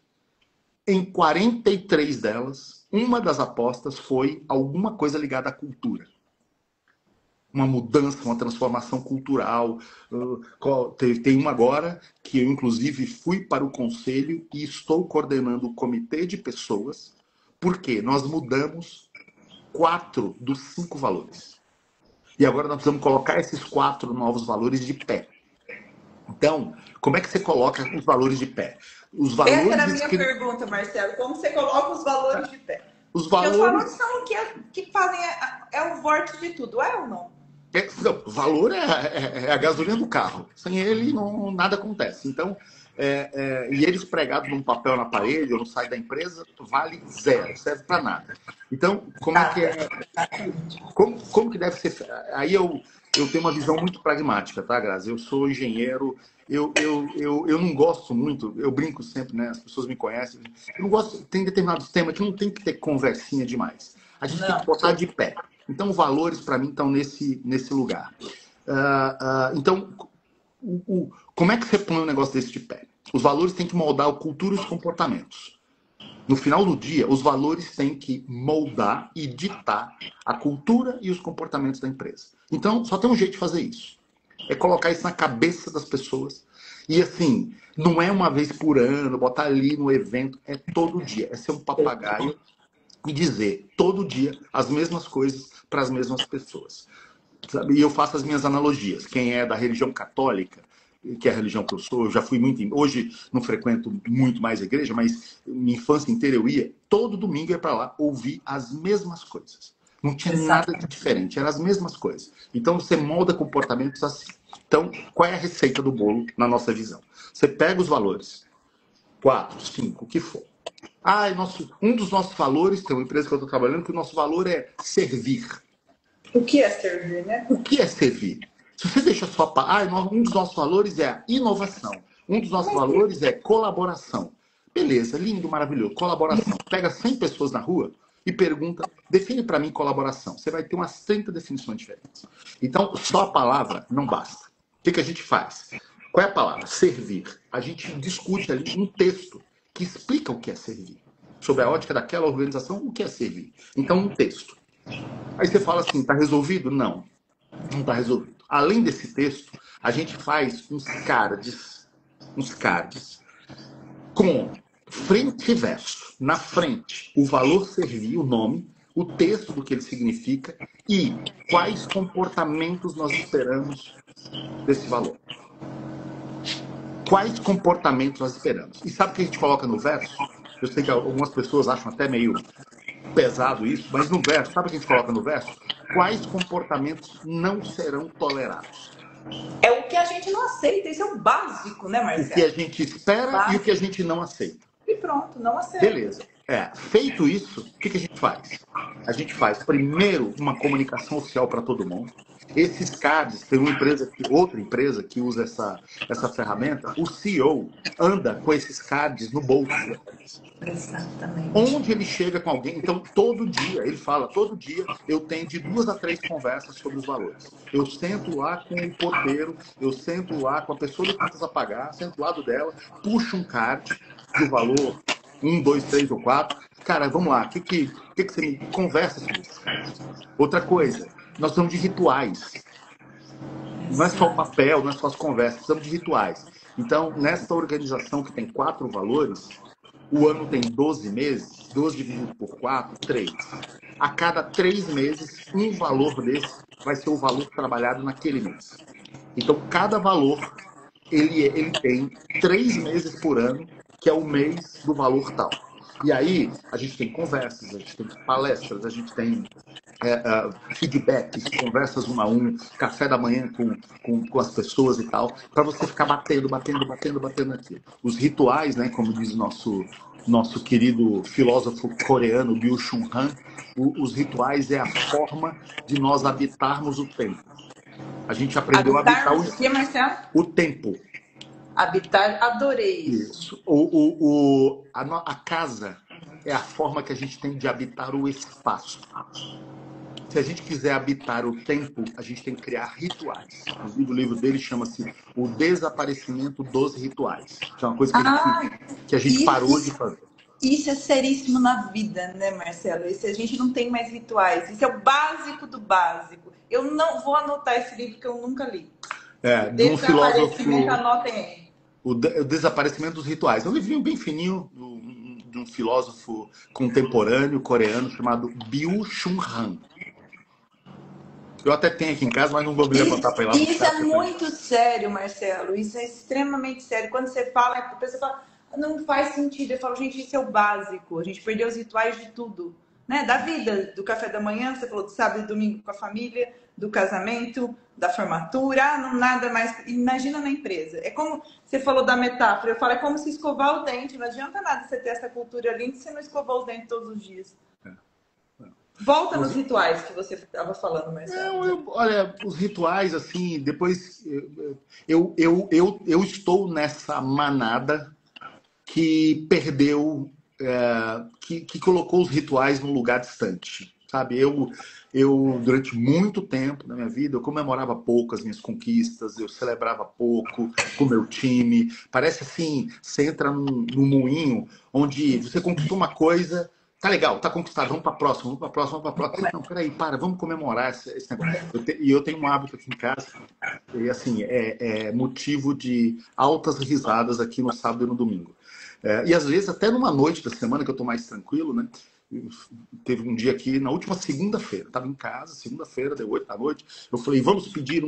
Em 43 delas, uma das apostas foi alguma coisa ligada à cultura. Uma mudança, uma transformação cultural. Tem uma agora que eu, inclusive, fui para o conselho e estou coordenando o comitê de pessoas, porque nós mudamos 4 dos 5 valores. E agora nós precisamos colocar esses 4 novos valores de pé. Então, como é que você coloca os valores de pé? Os valores Essa era a minha pergunta, Marcelo. Como você coloca os valores de pé? Os valores são o que fazem o vórtice de tudo, é ou não? Não, o valor é a gasolina do carro. Sem ele, nada acontece. Então, e eles pregados num papel na parede ou no site da empresa, vale 0, serve para nada. Então, como é que como que deve ser? Aí eu tenho uma visão muito pragmática, tá, Grazi? Eu sou engenheiro, eu não gosto muito, eu brinco sempre, né? As pessoas me conhecem. Eu não gosto, tem determinados temas que não tem que ter conversinha demais. A gente tem que botar de pé. Então, valores, para mim, estão nesse lugar. Então, como é que você põe um negócio desse de pé? Os valores têm que moldar a cultura e os comportamentos. No final do dia, os valores têm que moldar e ditar a cultura e os comportamentos da empresa. Então, só tem um jeito de fazer isso. É colocar isso na cabeça das pessoas. E assim, não é uma vez por ano, botar ali no evento, é todo dia. É ser um papagaio e dizer todo dia as mesmas coisas para as mesmas pessoas. Sabe? E eu faço as minhas analogias. Quem é da religião católica, que é a religião que eu sou, eu já fui muito... Hoje não frequento muito mais a igreja, mas minha infância inteira eu ia, todo domingo eu ia para lá ouvir as mesmas coisas. Não tinha nada de diferente, eram as mesmas coisas. Então você molda comportamentos assim. Então, qual é a receita do bolo na nossa visão? Você pega os valores, 4, 5, o que for. Um dos nossos valores, tem uma empresa que eu estou trabalhando, que o nosso valor é servir. O que é servir, né? O que é servir? Se você deixa só... um dos nossos valores é a inovação. Um dos nossos valores é colaboração. Beleza, lindo, maravilhoso. Colaboração. Pega 100 pessoas na rua e pergunta, define para mim colaboração. Você vai ter umas 30 definições diferentes. Então, só a palavra não basta. O que a gente faz? Qual é a palavra? Servir. A gente discute ali um texto que explica o que é servir. Sobre a ótica daquela organização, o que é servir. Então, um texto. Aí você fala assim, está resolvido? Não, não está resolvido. Além desse texto, a gente faz uns cards com frente e verso. Na frente, o valor servir, o nome, o texto do que ele significa e quais comportamentos nós esperamos desse valor. Quais comportamentos nós esperamos? E sabe o que a gente coloca no verso? Eu sei que algumas pessoas acham até meio pesado isso, mas no verso, sabe o que a gente coloca no verso? Quais comportamentos não serão tolerados? É o que a gente não aceita, isso é o básico, né, O que a Marcelo? gente espera e o que a Básico. gente não aceita. E pronto, não aceita. Beleza. Feito isso, o que a gente faz? A gente faz primeiro uma comunicação oficial para todo mundo. Esses cards, tem outra empresa que usa essa ferramenta, o CEO anda com esses cards no bolso. Exatamente. Onde ele chega com alguém, então todo dia, ele fala, todo dia eu tenho de 2 a 3 conversas sobre os valores. Eu sento lá com o porteiro, eu sento lá com a pessoa de contas a pagar, sento do lado dela, puxo um card do valor 1, 2, 3 ou 4. Cara, vamos lá, o que você me conversa sobre esses cards? Outra coisa, nós precisamos de rituais. Não é só o papel, não é só as conversas, precisamos de rituais. Então, nessa organização que tem 4 valores, o ano tem 12 meses, 12 dividido por 4, 3. A cada 3 meses, um valor desse vai ser o valor trabalhado naquele mês. Então, cada valor, ele tem 3 meses por ano, que é o mês do valor tal. E aí, a gente tem conversas, a gente tem palestras, a gente tem feedbacks, conversas 1 a 1, café da manhã com as pessoas e tal, para você ficar batendo aqui. Os rituais, né, como diz o nosso querido filósofo coreano Byung-Chul Han, os rituais é a forma de nós habitarmos o tempo. A gente aprendeu a habitar Habitarmos o que, Marcelo? o tempo. Habitar, adorei isso. Isso. A casa é a forma que a gente tem de habitar o espaço. Se a gente quiser habitar o tempo, a gente tem que criar rituais. Inclusive, o livro dele chama-se O Desaparecimento dos Rituais. Que é uma coisa que a gente parou de fazer. Isso é seríssimo na vida, né, Marcelo? Isso, a gente não tem mais rituais. Isso é o básico do básico. Eu não vou anotar esse livro que eu nunca li. De um filósofo. Anotem aí. O Desaparecimento dos Rituais. É um livrinho bem fininho de um filósofo contemporâneo coreano chamado Byung-Chul Han. Eu até tenho aqui em casa, mas não vou me levantar para ir lá. Isso é muito sério, Marcelo. Isso é extremamente sério. Quando você fala, a pessoa fala, não faz sentido. Eu falo, gente, isso é o básico. A gente perdeu os rituais de tudo, né? Da vida, do café da manhã, você falou do sábado e domingo com a família, do casamento, da formatura, não nada mais. Imagina na empresa. É como você falou da metáfora. Eu falo, é como se escovar o dente. Não adianta nada você ter essa cultura ali se você não escovar os dentes todos os dias. Volta nos rituais que você estava falando, Marcelo. Olha, os rituais, assim, depois eu estou nessa manada que perdeu, que colocou os rituais num lugar distante, sabe? Eu, durante muito tempo na minha vida, eu comemorava pouco as minhas conquistas, eu celebrava pouco com o meu time. Parece assim, você entra num moinho onde você conquistou uma coisa. Tá legal, tá conquistado, vamos pra próxima. Não, peraí, vamos comemorar esse negócio. Eu tenho um hábito aqui em casa, e assim, é motivo de altas risadas aqui no sábado e no domingo. E às vezes, até numa noite da semana que eu tô mais tranquilo, né? Teve um dia aqui, na última segunda-feira, tava em casa, segunda-feira, deu 8 da noite, eu falei, vamos pedir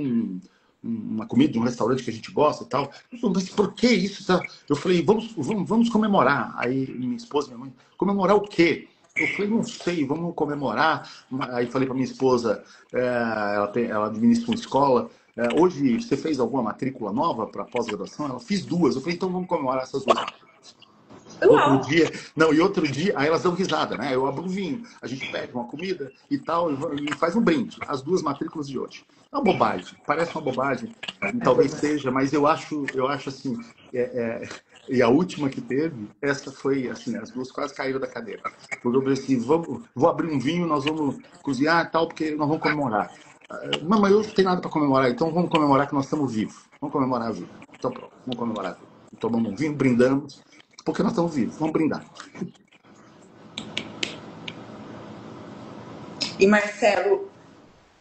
uma comida de um restaurante que a gente gosta e tal. Eu falei, mas por que isso? Eu falei, vamos comemorar. Aí minha esposa e minha mãe, comemorar o quê? Eu falei, não sei, vamos comemorar. Aí falei para minha esposa, ela administra uma escola, hoje você fez alguma matrícula nova para pós-graduação? Ela fiz 2. Eu falei, então vamos comemorar essas 2. Outro dia, aí elas dão risada, né? Eu abro o vinho, a gente pede uma comida e tal, e faz um brinde. As 2 matrículas de hoje. É uma bobagem, parece uma bobagem, talvez seja, mas eu acho assim, e a última que teve, essa foi assim, as 2 quase caíram da cadeira. Porque eu pensei, vou abrir um vinho, nós vamos cozinhar e tal, porque nós vamos comemorar. Não, mas eu não tenho nada para comemorar, então vamos comemorar que nós estamos vivos. Vamos comemorar a vida. Então pronto, vamos comemorar a vida. Tomamos um vinho, brindamos, porque nós estamos vivos, vamos brindar. E Marcelo,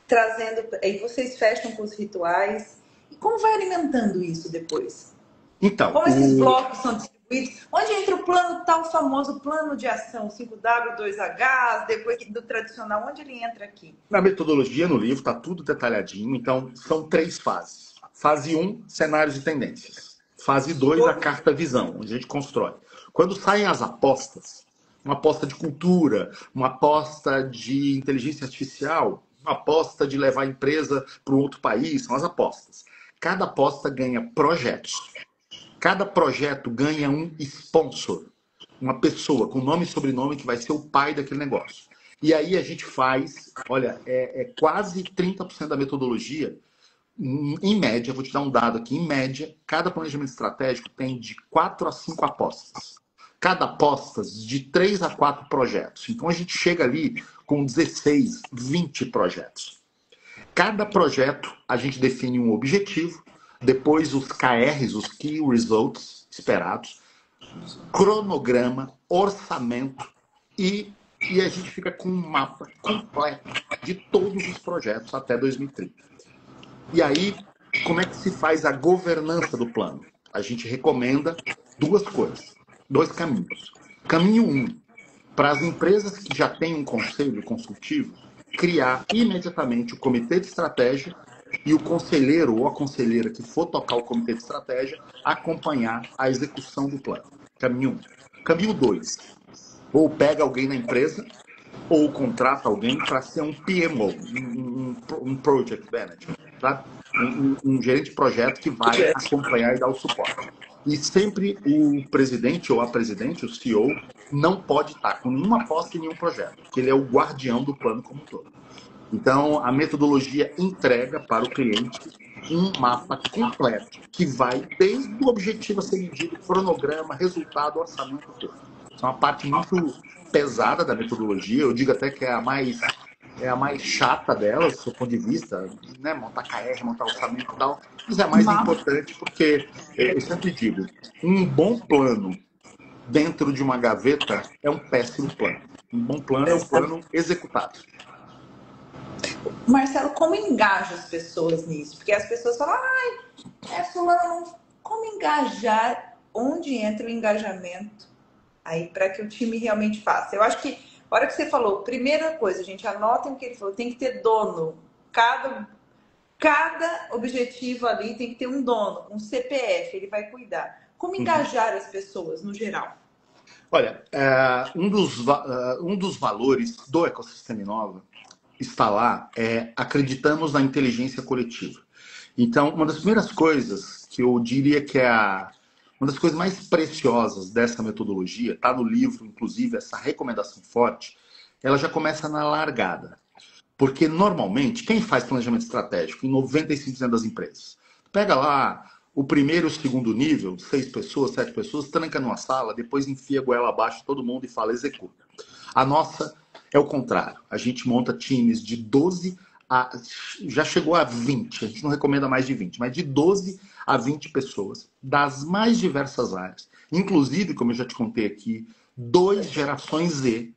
trazendo, aí vocês fecham com os rituais, e como vai alimentando isso depois? Então, como esses blocos são distribuídos? Onde entra o plano tal famoso plano de ação, 5W, 2H, depois do tradicional, onde ele entra aqui? Na metodologia, no livro, está tudo detalhadinho, então são 3 fases. Fase 1, cenários e tendências. Fase 2, a carta visão, onde a gente constrói. Quando saem as apostas, uma aposta de cultura, uma aposta de inteligência artificial, uma aposta de levar a empresa para um outro país, são as apostas. Cada aposta ganha projetos. Cada projeto ganha um sponsor, uma pessoa com nome e sobrenome que vai ser o pai daquele negócio. E aí a gente faz, olha, quase 30% da metodologia, em média, vou te dar um dado aqui, em média, cada planejamento estratégico tem de 4 a 5 apostas. Cada aposta de 3 a 4 projetos. Então a gente chega ali com 16, 20 projetos. Cada projeto a gente define um objetivo, depois os KRs, os Key Results esperados, cronograma, orçamento e a gente fica com um mapa completo de todos os projetos até 2030. E aí, como é que se faz a governança do plano? A gente recomenda duas coisas, dois caminhos. Caminho 1, para as empresas que já têm um conselho consultivo, criar imediatamente o comitê de estratégia e o conselheiro ou a conselheira que for tocar o comitê de estratégia acompanhar a execução do plano. Caminho 1. Caminho 2, ou pega alguém na empresa ou contrata alguém para ser um PMO, um Project Manager, tá? Um gerente de projeto que vai acompanhar e dar o suporte. E sempre o presidente ou a presidente, o CEO, não pode estar com nenhuma aposta em nenhum projeto, porque ele é o guardião do plano como um todo. Então, a metodologia entrega para o cliente um mapa completo, que vai desde o objetivo a ser medido, cronograma, resultado, orçamento, tudo. Isso é uma parte muito pesada da metodologia, eu digo até que é a mais chata dela, do seu ponto de vista, né? Montar KR, montar orçamento e tal, mas é a mais importante porque, eu sempre digo, um bom plano dentro de uma gaveta é um péssimo plano. Um bom plano é um plano executado. Marcelo, como engaja as pessoas nisso? Porque as pessoas falam, fulano, como engajar? Onde entra o engajamento aí para que o time realmente faça? Eu acho que, a hora que você falou, primeira coisa, gente, anotem o que ele falou, tem que ter dono. Cada objetivo ali tem que ter um dono, um CPF, ele vai cuidar. Como engajar as pessoas, no geral? Olha, um dos valores do ecossistema Inova está lá, acreditamos na inteligência coletiva. Então, uma das primeiras coisas que eu diria que uma das coisas mais preciosas dessa metodologia, está no livro, inclusive, essa recomendação forte, ela já começa na largada. Porque, normalmente, quem faz planejamento estratégico em 95% das empresas? Pega lá o primeiro e o segundo nível, 6 pessoas, 7 pessoas, tranca numa sala, depois enfia a goela abaixo de todo mundo e fala, executa. A nossa é o contrário. A gente monta times de 12 a... Já chegou a 20, a gente não recomenda mais de 20, mas de 12 a 20 pessoas, das mais diversas áreas. Inclusive, como eu já te contei aqui, 2 gerações Z,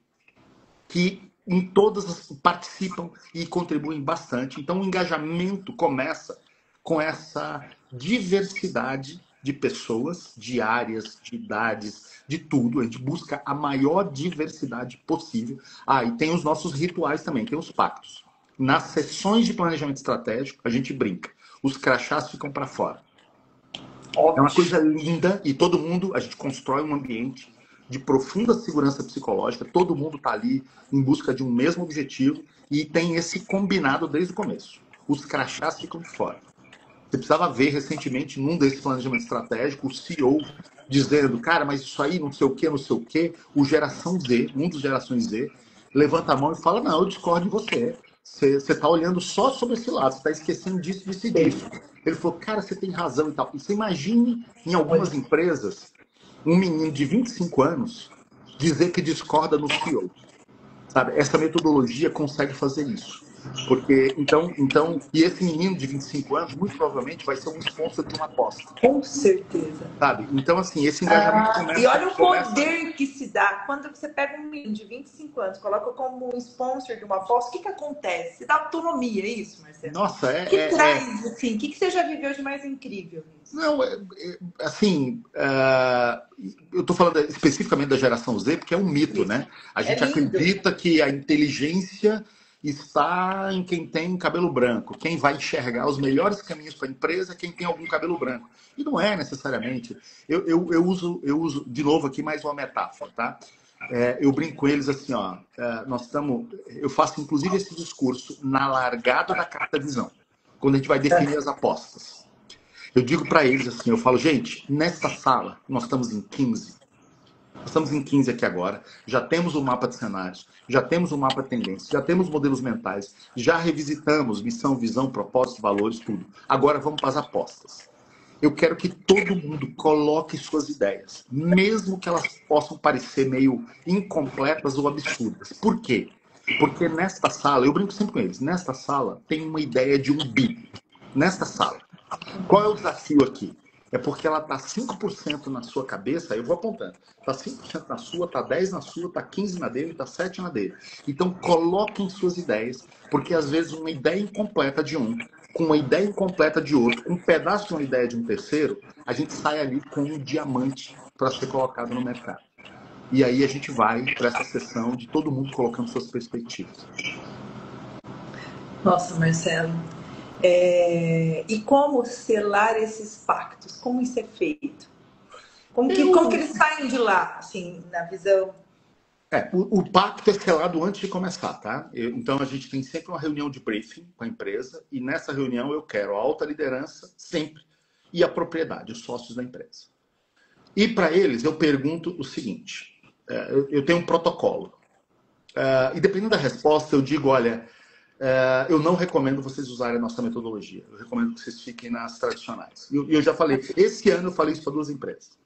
que em todas participam e contribuem bastante. Então, o engajamento começa com essa diversidade de pessoas, de áreas, de idades, de tudo. A gente busca a maior diversidade possível. E tem os nossos rituais também, tem os pactos. Nas sessões de planejamento estratégico, a gente brinca. Os crachás ficam para fora. É uma coisa linda e todo mundo, a gente constrói um ambiente de profunda segurança psicológica, todo mundo está ali em busca de um mesmo objetivo e tem esse combinado desde o começo. Os crachás ficam de fora. Você precisava ver recentemente, num desses planejamentos estratégicos, o CEO dizendo, cara, mas isso aí não sei o que, não sei o que, o Geração Z, um dos Gerações Z, levanta a mão e fala, não, eu discordo de você. Você está olhando só sobre esse lado, você está esquecendo disso, disso e disso. Ele falou, cara, você tem razão e tal. E você imagine, em algumas empresas, um menino de 25 anos dizer que discorda no CEO. Sabe? Essa metodologia consegue fazer isso. Porque, então, e esse menino de 25 anos, muito provavelmente, vai ser um sponsor de uma aposta. Com certeza. Sabe? Então, assim, esse engajamento começa... E olha o poder que se dá. Quando você pega um menino de 25 anos, coloca como um sponsor de uma aposta, o que acontece? Você dá autonomia, é isso, Marcelo? Nossa, traz, assim, o que você já viveu de mais incrível nisso? Não, assim, eu estou falando especificamente da Geração Z, porque é um mito, né? A gente acredita que a inteligência está em quem tem cabelo branco. Quem vai enxergar os melhores caminhos para a empresa é quem tem algum cabelo branco. E não é necessariamente. Eu uso, de novo aqui, mais uma metáfora, tá? Eu brinco com eles assim, ó. Eu faço inclusive esse discurso na largada da carta visão, quando a gente vai definir as apostas. Eu digo para eles assim, eu falo, gente, nesta sala, nós estamos em 15. Nós estamos em 15 aqui agora, já temos o mapa de cenários, já temos o mapa de tendências, já temos modelos mentais, já revisitamos missão, visão, propósito, valores, tudo. Agora vamos para as apostas. Eu quero que todo mundo coloque suas ideias, mesmo que elas possam parecer meio incompletas ou absurdas. Por quê? Porque nesta sala, eu brinco sempre com eles, nesta sala tem uma ideia de 1 bi. Nesta sala. Qual é o desafio aqui? É porque ela está 5% na sua cabeça, aí eu vou apontando. Está 5% na sua, está 10% na sua, está 15% na dele, está 7% na dele. Então coloquem suas ideias, porque às vezes uma ideia incompleta de um, com uma ideia incompleta de outro, um pedaço de uma ideia de um terceiro, a gente sai ali com um diamante para ser colocado no mercado. E aí a gente vai para essa sessão de todo mundo colocando suas perspectivas. Nossa, Marcelo. E como selar esses pactos? Como isso é feito? Como que eles saem de lá, assim, na visão? O pacto é selado antes de começar, tá? Então a gente tem sempre uma reunião de briefing com a empresa e nessa reunião eu quero a alta liderança, sempre, e a propriedade, os sócios da empresa. E para eles eu pergunto o seguinte, eu tenho um protocolo. E dependendo da resposta eu digo, olha, eu não recomendo vocês usarem a nossa metodologia. Eu recomendo que vocês fiquem nas tradicionais. E eu já falei, esse ano eu falei isso para 2 empresas.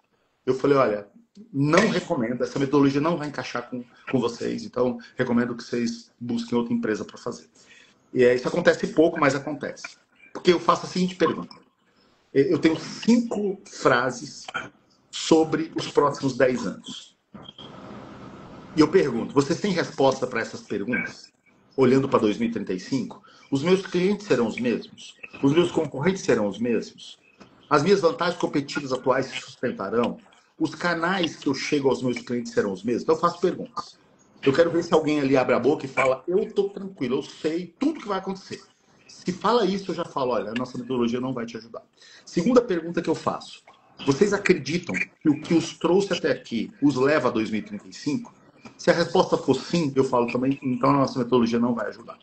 Eu falei, olha, não recomendo, essa metodologia não vai encaixar com vocês, então recomendo que vocês busquem outra empresa para fazer. E isso acontece pouco, mas acontece. Porque eu faço a seguinte pergunta. Eu tenho 5 frases sobre os próximos 10 anos. E eu pergunto, vocês têm resposta para essas perguntas? Olhando para 2035, os meus clientes serão os mesmos? Os meus concorrentes serão os mesmos? As minhas vantagens competitivas atuais se sustentarão? Os canais que eu chego aos meus clientes serão os mesmos? Então eu faço perguntas. Eu quero ver se alguém ali abre a boca e fala, eu estou tranquilo, eu sei tudo que vai acontecer. Se fala isso, eu já falo, olha, a nossa metodologia não vai te ajudar. Segunda pergunta que eu faço. Vocês acreditam que o que os trouxe até aqui os leva a 2035? Se a resposta for sim, eu falo também, então a nossa metodologia não vai ajudar.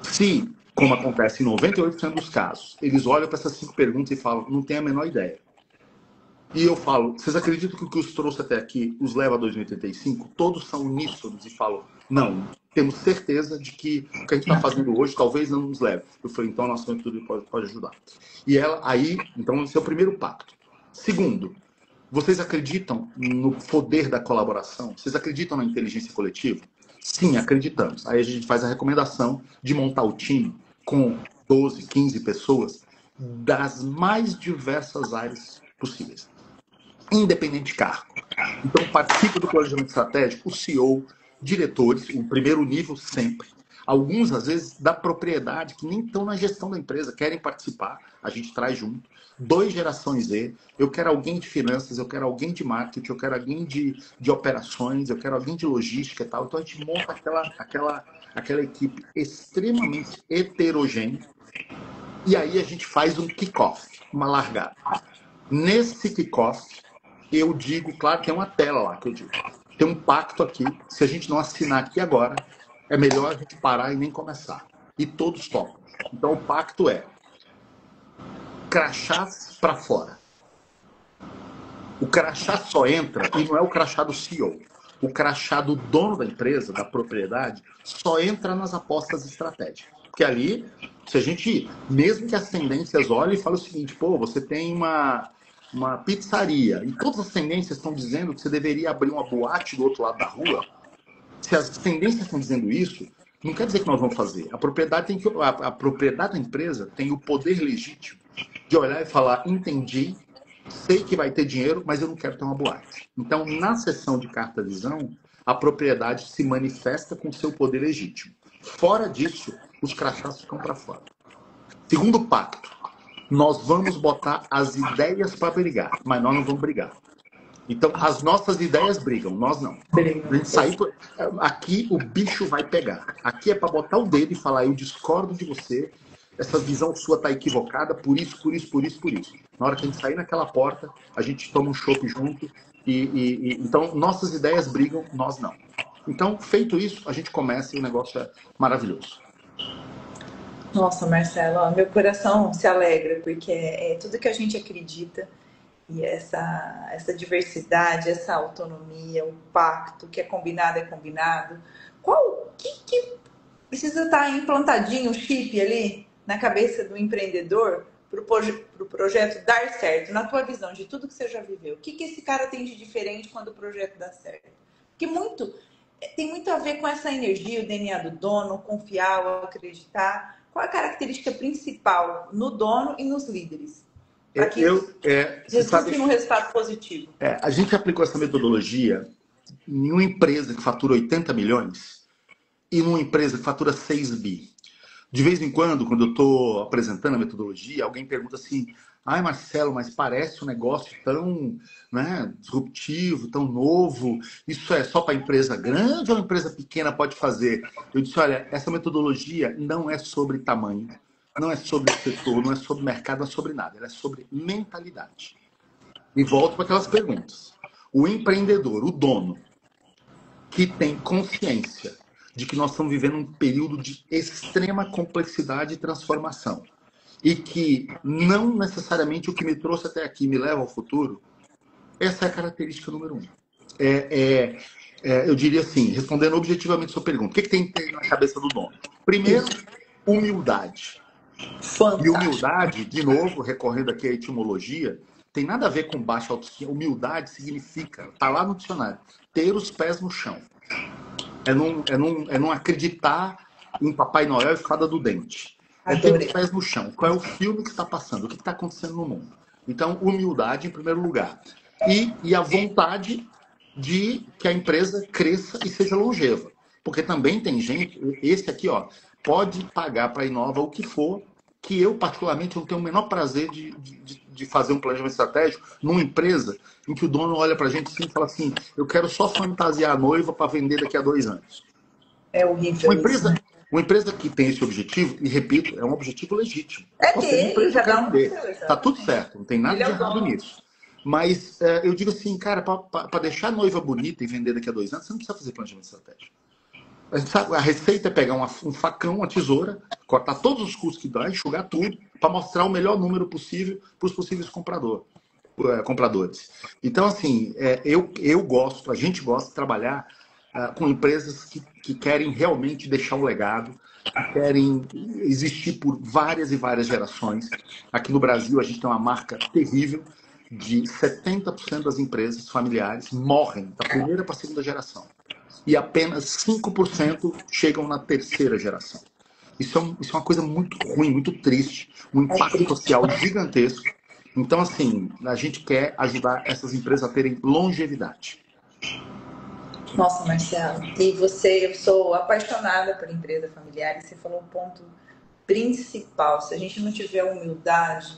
Se, como acontece em 98% dos casos, eles olham para essas 5 perguntas e falam, não tem a menor ideia. E eu falo, vocês acreditam que o que os trouxe até aqui os leva a 2035? Todos são uníssonos e falam, não, temos certeza de que o que a gente está fazendo hoje talvez não nos leve. Eu falei, então a nossa metodologia pode ajudar. E ela, aí, então esse é o primeiro pacto. Segundo, vocês acreditam no poder da colaboração? Vocês acreditam na inteligência coletiva? Sim, acreditamos. Aí a gente faz a recomendação de montar o time com 12, 15 pessoas das mais diversas áreas possíveis, independente de cargo. Então, participa do planejamento estratégico, o CEO, diretores, o primeiro nível sempre. Alguns, às vezes, da propriedade, que nem estão na gestão da empresa, querem participar, a gente traz junto. 2 gerações Z, eu quero alguém de finanças, eu quero alguém de marketing, eu quero alguém de operações, eu quero alguém de logística e tal. Então a gente monta aquela equipe extremamente heterogênea e aí a gente faz um kick-off, uma largada. Nesse kick-off, eu digo, claro, tem uma tela lá que eu digo, tem um pacto aqui, se a gente não assinar aqui agora, é melhor a gente parar e nem começar. E todos topam. Então o pacto é crachás para fora. O crachá só entra, e não é o crachá do CEO, o crachá do dono da empresa, da propriedade, só entra nas apostas estratégicas. Porque ali, se a gente, mesmo que as tendências olhem e falem o seguinte, pô, você tem uma pizzaria, e todas as tendências estão dizendo que você deveria abrir uma boate do outro lado da rua, se as tendências estão dizendo isso, não quer dizer que nós vamos fazer. A propriedade da empresa tem o poder legítimo de olhar e falar, entendi, sei que vai ter dinheiro, mas eu não quero ter uma boate. Então, na sessão de carta visão, a propriedade se manifesta com seu poder legítimo. Fora disso, os crachás ficam para fora. Segundo pacto, nós vamos botar as ideias para brigar, mas nós não vamos brigar. Então, as nossas ideias brigam, nós não. A gente sair aqui, o bicho vai pegar. Aqui é para botar o dedo e falar, eu discordo de você, essa visão sua está equivocada, por isso, por isso, por isso, por isso. Na hora que a gente sair naquela porta, a gente toma um chopp junto. Então, nossas ideias brigam, nós não. Então, feito isso, a gente começa e o negócio é maravilhoso. Nossa, Marcelo, ó, meu coração se alegra, porque é tudo que a gente acredita. E essa diversidade, essa autonomia, o pacto, que é combinado. Que precisa estar implantadinho o chip ali na cabeça do empreendedor para o projeto dar certo? Na tua visão de tudo que você já viveu, o que esse cara tem de diferente quando o projeto dá certo? Porque tem muito a ver com essa energia, o DNA do dono, confiar, acreditar. Qual a característica principal no dono e nos líderes? Para que resulte num resultado positivo. A gente aplicou essa metodologia em uma empresa que fatura 80 milhões e numa empresa que fatura 6 bi. De vez em quando eu estou apresentando a metodologia, alguém pergunta assim, ai Marcelo, mas parece um negócio tão, né, disruptivo, tão novo, isso é só para empresa grande ou uma empresa pequena pode fazer? Eu disse, olha, essa metodologia não é sobre tamanho, não é sobre setor, não é sobre mercado, não é sobre nada, ela é sobre mentalidade. E volto para aquelas perguntas. O empreendedor, o dono, que tem consciência de que nós estamos vivendo um período de extrema complexidade e transformação, e que não necessariamente o que me trouxe até aqui me leva ao futuro, essa é a característica número 1. Eu diria assim, respondendo objetivamente a sua pergunta, o que tem na cabeça do dono? Primeiro, humildade. Fantástico. E humildade, de novo, recorrendo aqui à etimologia, tem nada a ver com baixa autoestima. Humildade significa, está lá no dicionário, ter os pés no chão. É não acreditar em Papai Noel e Fada do Dente. É ter os pés no chão. Qual é o filme que está passando? O que está acontecendo no mundo? Então, humildade em primeiro lugar. E a vontade de que a empresa cresça e seja longeva. Porque também tem gente, esse aqui, ó, pode pagar para a Inova o que for, que eu, particularmente, não tenho o menor prazer de fazer um planejamento estratégico numa empresa em que o dono olha para a gente assim, e fala assim, eu quero só fantasiar a noiva para vender daqui a 2 anos. É horrível. Uma empresa que tem esse objetivo, e repito, é um objetivo legítimo. Tá tudo certo, não tem nada de errado nisso. Mas eu digo assim, cara, para deixar a noiva bonita e vender daqui a 2 anos, você não precisa fazer planejamento estratégico. A receita é pegar um facão, uma tesoura, cortar todos os custos que dá, enxugar tudo, para mostrar o melhor número possível para os possíveis compradores. Então, assim, a gente gosta de trabalhar com empresas que querem realmente deixar um legado, que querem existir por várias e várias gerações. Aqui no Brasil, a gente tem uma marca terrível de 70% das empresas familiares morrem da primeira para a segunda geração. E apenas 5% chegam na terceira geração. Isso é uma coisa muito ruim, muito triste, um impacto social gigantesco. Então, assim, a gente quer ajudar essas empresas a terem longevidade. Nossa, Marcelo, eu sou apaixonada por empresa familiar, e você falou o ponto principal. Se a gente não tiver humildade,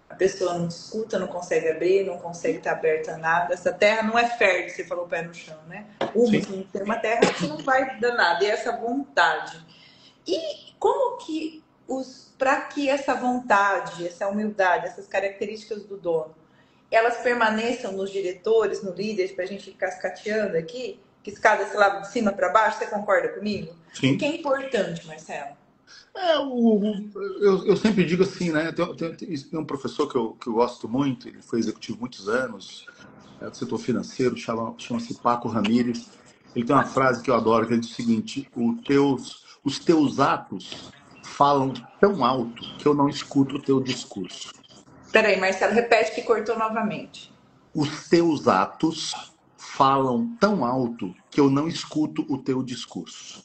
a pessoa não escuta, não consegue abrir, não consegue estar aberta a nada. Essa terra não é fértil, você falou pé no chão, né? Tem uma terra que não vai dar nada, e essa vontade. E como que para que essa vontade, essa humildade, essas características do dono, elas permaneçam nos diretores, no líder, para a gente ir cascateando aqui, que escada, sei lá, de cima para baixo, você concorda comigo? Sim. O que é importante, Marcelo? Eu sempre digo assim, né? Tem um professor que eu gosto muito, ele foi executivo muitos anos, do setor financeiro, chama-se Paco Ramírez. Ele tem uma frase que eu adoro, que ele diz o seguinte: os teus atos falam tão alto que eu não escuto o teu discurso. Peraí, Marcelo, repete que cortou novamente. Os teus atos falam tão alto que eu não escuto o teu discurso.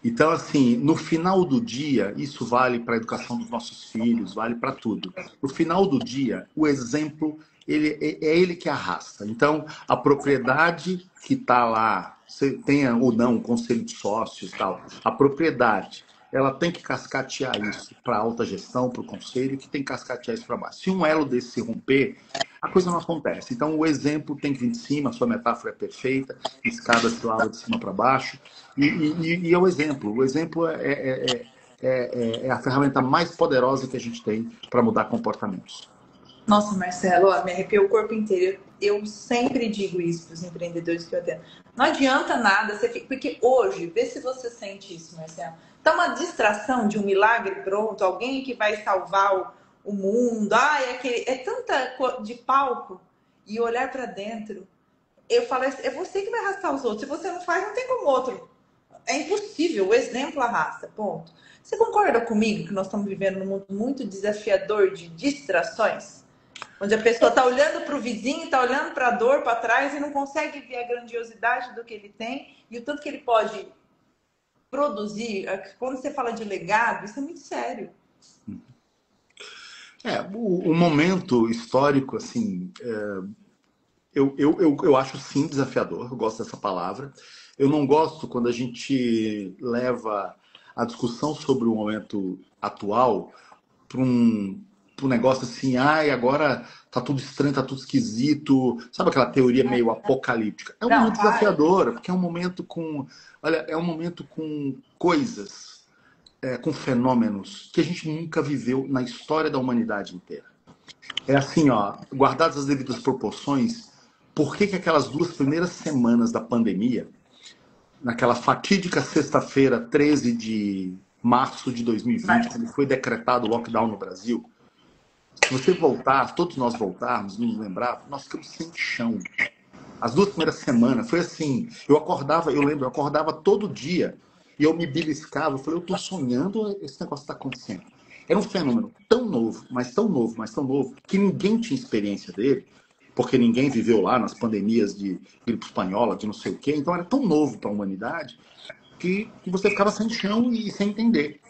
Então, assim, no final do dia, isso vale para a educação dos nossos filhos, vale para tudo. No final do dia, o exemplo, ele que arrasta. Então, a propriedade que está lá, tenha ou não um conselho de sócios e tal, a propriedade, ela tem que cascatear isso para a alta gestão, para o conselho, que tem que cascatear isso para baixo. Se um elo desse se romper, a coisa não acontece. Então, o exemplo tem que vir de cima, a sua metáfora é perfeita, escada se lava de cima para baixo, e é o exemplo. O exemplo é a ferramenta mais poderosa que a gente tem para mudar comportamentos. Nossa, Marcelo, ó, me arrepiou o corpo inteiro. Eu sempre digo isso para os empreendedores que eu atendo. Não adianta nada, porque hoje, vê se você sente isso, Marcelo. Tá uma distração de um milagre pronto, alguém que vai salvar o mundo. Ai, é tanta de palco e olhar para dentro. Eu falo, é você que vai arrastar os outros. Se você não faz, não tem como outro. É impossível, o exemplo arrasta, ponto. Você concorda comigo que nós estamos vivendo num mundo muito desafiador de distrações? Onde a pessoa está olhando para o vizinho, está olhando para a dor para trás e não consegue ver a grandiosidade do que ele tem e o tanto que ele pode produzir. Quando você fala de legado, isso é muito sério. O momento histórico, assim, eu acho sim desafiador, eu gosto dessa palavra. Eu não gosto quando a gente leva a discussão sobre o momento atual para um negócio assim, ai, agora tá tudo estranho, tá tudo esquisito. Sabe aquela teoria meio apocalíptica? É um Não, momento desafiador, porque é um momento com, olha, é um momento com coisas, com fenômenos que a gente nunca viveu na história da humanidade inteira. É assim, ó, guardadas as devidas proporções, por que que aquelas 2 primeiras semanas da pandemia, naquela fatídica sexta-feira, 13 de março de 2020, quando foi decretado o lockdown no Brasil, se você voltar, todos nós voltarmos, nos lembrar, nós ficamos sem chão. As 2 primeiras semanas foi assim, eu lembro, eu acordava todo dia e eu me beliscava, eu falei, eu tô sonhando, esse negócio está acontecendo. Era um fenômeno tão novo, mas tão novo, mas tão novo, que ninguém tinha experiência dele, porque ninguém viveu lá nas pandemias de gripe espanhola, de não sei o quê, então era tão novo para a humanidade que você ficava sem chão e sem entender.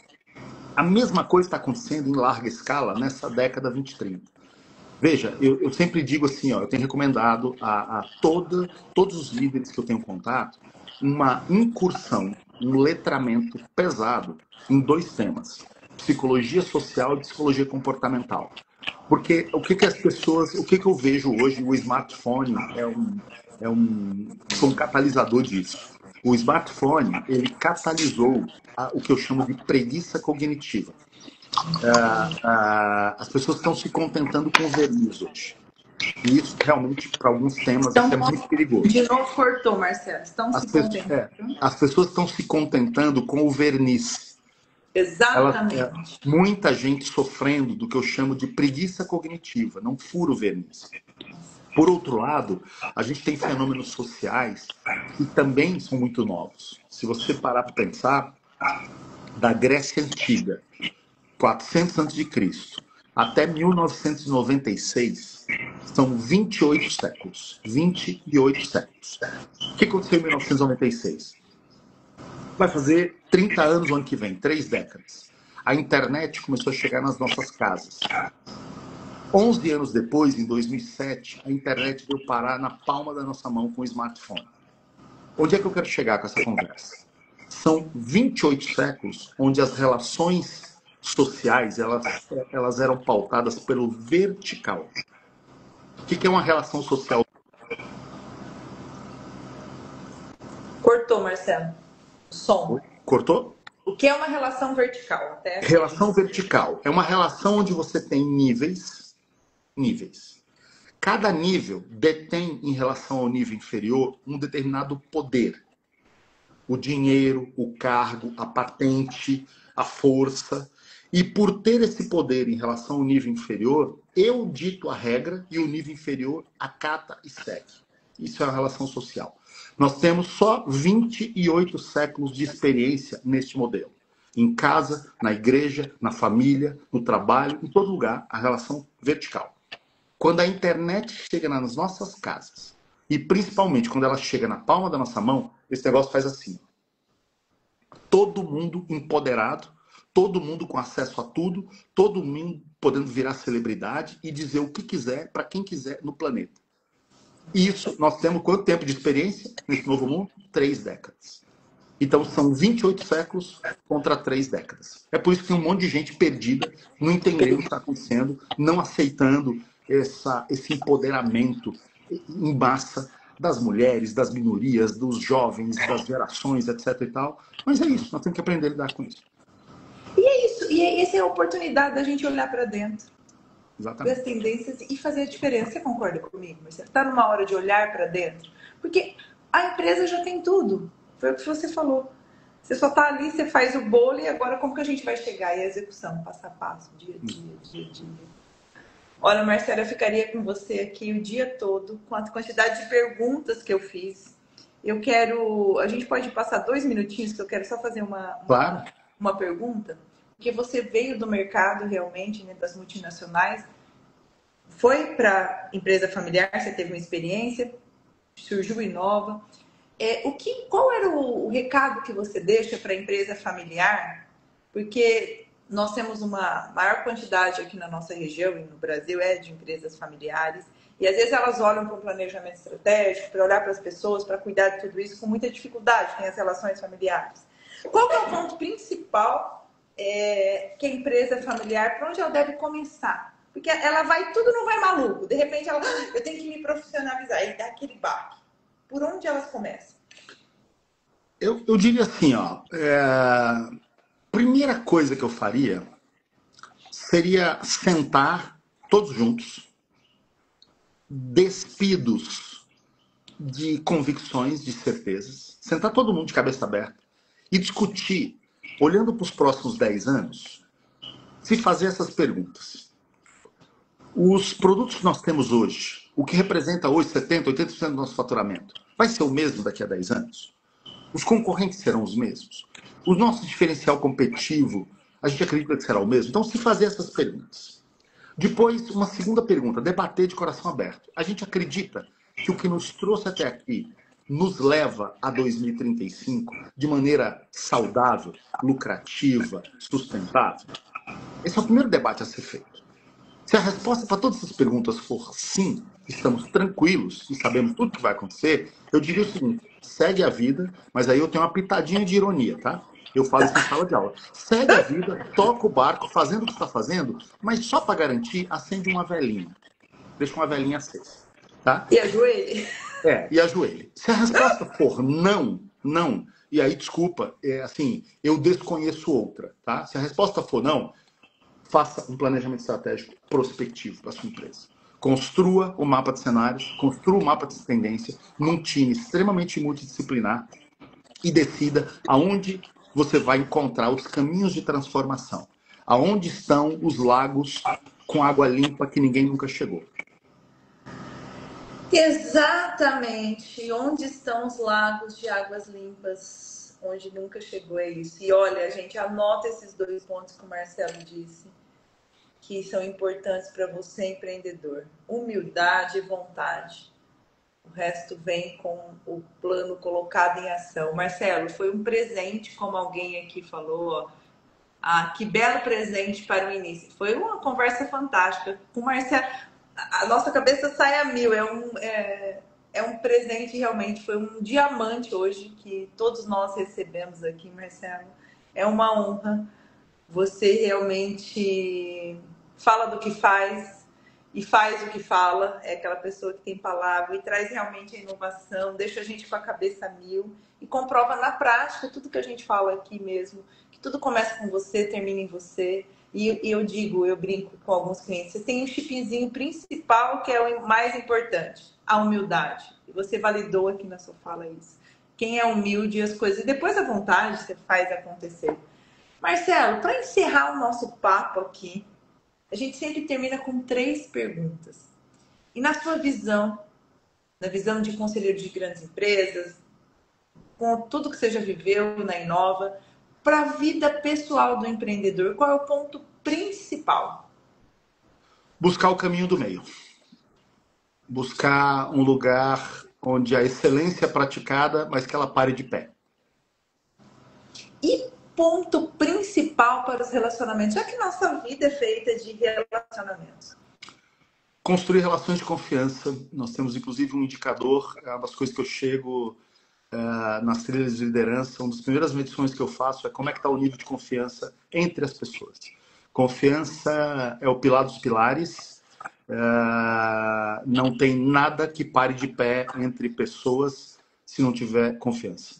A mesma coisa está acontecendo em larga escala nessa década 2030. Veja, eu sempre digo assim, ó, eu tenho recomendado todos os líderes que eu tenho contato uma incursão, um letramento pesado em 2 temas: psicologia social e psicologia comportamental. Porque o que eu vejo hoje, o smartphone foi um catalisador disso. O smartphone, ele catalisou o que eu chamo de preguiça cognitiva. As pessoas estão se contentando com verniz hoje. E isso realmente, para alguns temas, Então, isso é muito perigoso. de novo cortou, Marcelo. Estão se contentando. As pessoas estão se contentando com o verniz. Exatamente. Muita gente sofrendo do que eu chamo de preguiça cognitiva, não fura o verniz. Por outro lado, a gente tem fenômenos sociais que também são muito novos. Se você parar para pensar, da Grécia Antiga, 400 a.C., até 1996, são 28 séculos. 28 séculos. O que aconteceu em 1996? Vai fazer 30 anos o ano que vem, 3 décadas. A internet começou a chegar nas nossas casas. 11 anos depois, em 2007, a internet veio parar na palma da nossa mão com o smartphone. Onde é que eu quero chegar com essa conversa? São 28 séculos onde as relações sociais elas eram pautadas pelo vertical. O que é uma relação social? Cortou, Marcelo. Som. Cortou? O que é uma relação vertical? Até Relação vertical é uma relação onde você tem níveis. Cada nível detém, em relação ao nível inferior, um determinado poder. O dinheiro, o cargo, a patente, a força. E por ter esse poder em relação ao nível inferior, eu dito a regra e o nível inferior acata e segue. Isso é uma relação social. Nós temos só 28 séculos de experiência neste modelo. Em casa, na igreja, na família, no trabalho, em todo lugar, a relação vertical. Quando a internet chega nas nossas casas, e principalmente quando ela chega na palma da nossa mão, esse negócio faz assim. Todo mundo empoderado, todo mundo com acesso a tudo, todo mundo podendo virar celebridade e dizer o que quiser para quem quiser no planeta. Isso, nós temos quanto tempo de experiência nesse novo mundo? 3 décadas. Então, são 28 séculos contra 3 décadas. É por isso que tem um monte de gente perdida, não entendendo o que está acontecendo, não aceitando esse empoderamento em massa das mulheres, das minorias, dos jovens, das gerações, etc. e tal. Mas é isso, nós temos que aprender a lidar com isso. E é isso, e essa é a oportunidade da gente olhar para dentro das Exatamente. tendências e fazer a diferença. Você concorda comigo, Marcelo? Está numa hora de olhar para dentro? Porque a empresa já tem tudo. Foi o que você falou. Você só está ali, você faz o bolo e agora como que a gente vai chegar? E a execução, passo a passo, dia a dia, dia a dia. Olha, Marcela, eu ficaria com você aqui o dia todo, com a quantidade de perguntas que eu fiz. Eu quero. A gente pode passar 2 minutinhos, que eu quero só fazer Claro. uma pergunta. Porque você veio do mercado realmente, né, das multinacionais, foi para empresa familiar, você teve uma experiência, surgiu Inova. Qual era o recado que você deixa para a empresa familiar? Porque nós temos uma maior quantidade aqui na nossa região e no Brasil de empresas familiares. E às vezes elas olham para um planejamento estratégico, para olhar para as pessoas, para cuidar de tudo isso com muita dificuldade, tem as relações familiares. Qual é o ponto principal que a empresa familiar, para onde ela deve começar? Porque ela vai, tudo não vai maluco. De repente ela, eu tenho que me profissionalizar e dar aquele baque. Por onde elas começam? Eu diria assim, ó, primeira coisa que eu faria seria sentar todos juntos, despidos de convicções, de certezas, sentar todo mundo de cabeça aberta e discutir, olhando para os próximos 10 anos, se fazer essas perguntas. Os produtos que nós temos hoje, o que representa hoje 70%, 80% do nosso faturamento, vai ser o mesmo daqui a 10 anos? Os concorrentes serão os mesmos? O nosso diferencial competitivo, a gente acredita que será o mesmo? Então, se fazer essas perguntas. Depois, uma segunda pergunta, debater de coração aberto. A gente acredita que o que nos trouxe até aqui nos leva a 2035 de maneira saudável, lucrativa, sustentável? Esse é o primeiro debate a ser feito. Se a resposta para todas essas perguntas for sim, estamos tranquilos e sabemos tudo que vai acontecer, eu diria o seguinte: segue a vida, mas aí eu tenho uma pitadinha de ironia, tá? Eu falo isso em sala de aula. Segue a vida, toca o barco, fazendo o que está fazendo, mas só para garantir, acende uma velinha. Deixa uma velinha acesa, tá? E ajoelhe. E ajoelhe. Se a resposta for não, não, e aí, desculpa, assim, eu desconheço outra, tá? Se a resposta for não, faça um planejamento estratégico prospectivo para a sua empresa. Construa o mapa de cenários, construa o mapa de tendência num time extremamente multidisciplinar e decida aonde você vai encontrar os caminhos de transformação. Aonde estão os lagos com água limpa que ninguém nunca chegou. Exatamente. Onde estão os lagos de águas limpas? Onde nunca chegou é isso. E olha, gente, anota esses 2 pontos que o Marcelo disse, que são importantes para você, empreendedor. Humildade e vontade. O resto vem com o plano colocado em ação. Marcelo, foi um presente, como alguém aqui falou, ó. Que belo presente para o início. Foi uma conversa fantástica. Com o Marcelo, a nossa cabeça sai a mil. É um presente realmente. Foi um diamante hoje que todos nós recebemos aqui, Marcelo. É uma honra. Você realmente fala do que faz e faz o que fala. É aquela pessoa que tem palavra e traz realmente a inovação, deixa a gente com a cabeça a mil e comprova na prática tudo que a gente fala aqui mesmo, que tudo começa com você, termina em você. E eu brinco com alguns clientes, você tem um chipzinho principal que é o mais importante, a humildade. E você validou aqui na sua fala isso. Quem é humilde, as coisas, e depois a vontade, você faz acontecer. Marcelo, para encerrar o nosso papo aqui, a gente sempre termina com 3 perguntas. E na sua visão, na visão de conselheiro de grandes empresas, com tudo que você já viveu na Inova, para a vida pessoal do empreendedor, qual é o ponto principal? Buscar o caminho do meio. Buscar um lugar onde a excelência é praticada, mas que ela pare de pé. E ponto principal para os relacionamentos, já que nossa vida é feita de relacionamentos? Construir relações de confiança. Nós temos, inclusive, um indicador, uma das coisas que eu chego nas trilhas de liderança, uma das primeiras medições que eu faço é como é que está o nível de confiança entre as pessoas. Confiança é o pilar dos pilares, Não tem nada que pare de pé entre pessoas se não tiver confiança.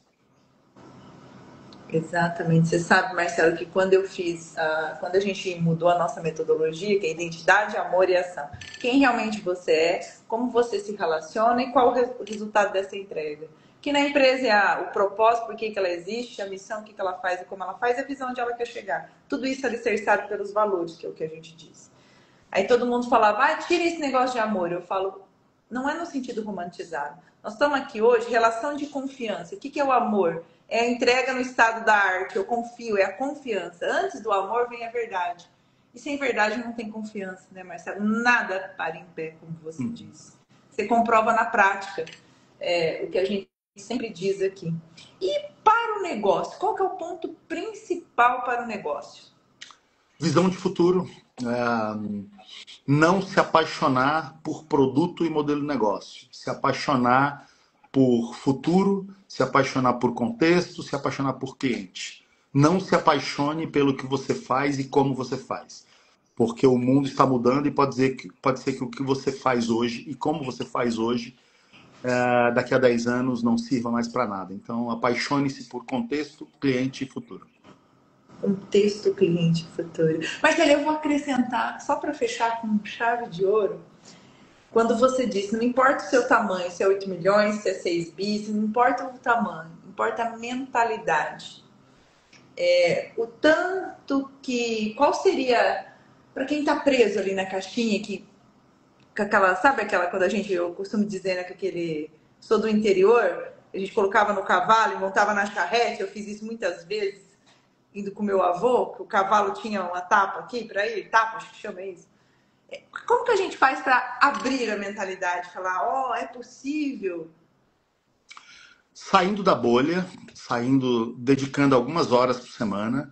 Exatamente. Você sabe, Marcelo, que quando eu fiz, quando a gente mudou a nossa metodologia, que é identidade, amor e ação, quem realmente você é, como você se relaciona e qual o resultado dessa entrega. Que na empresa é o propósito, por que ela existe, a missão, o que ela faz e como ela faz, e a visão onde ela quer chegar. Tudo isso é alicerçado pelos valores, que é o que a gente diz. Aí todo mundo falava, tira esse negócio de amor. Eu falo, não é no sentido romantizado. Nós estamos aqui hoje, relação de confiança. O que é o amor? É a entrega no estado da arte. Eu confio, é a confiança. Antes do amor vem a verdade. E sem verdade não tem confiança, né, Marcelo? Nada para em pé, como você disse. Você comprova na prática o que a gente sempre diz aqui. E para o negócio, qual que é o ponto principal para o negócio? Visão de futuro. Não se apaixonar por produto e modelo de negócio. Se apaixonar por futuro, se apaixonar por contexto, se apaixonar por cliente. Não se apaixone pelo que você faz e como você faz. Porque o mundo está mudando e pode ser que o que você faz hoje e como você faz hoje, daqui a 10 anos não sirva mais para nada. Então, apaixone-se por contexto, cliente e futuro. Contexto, cliente, futuro. Marcelo, eu vou acrescentar, só para fechar com chave de ouro, quando você disse, não importa o seu tamanho, se é 8 milhões, se é 6 bis, não importa o tamanho, importa a mentalidade. O tanto que... Qual seria, para quem está preso ali na caixinha, com aquela, sabe aquela, quando eu costumo dizer, né, que aquele... Sou do interior, a gente colocava no cavalo e montava na charrete, eu fiz isso muitas vezes, indo com meu avô, que o cavalo tinha uma tapa aqui para ir, tapa, acho que chama isso. Como que a gente faz para abrir a mentalidade? Falar, é possível? Saindo da bolha, dedicando algumas horas por semana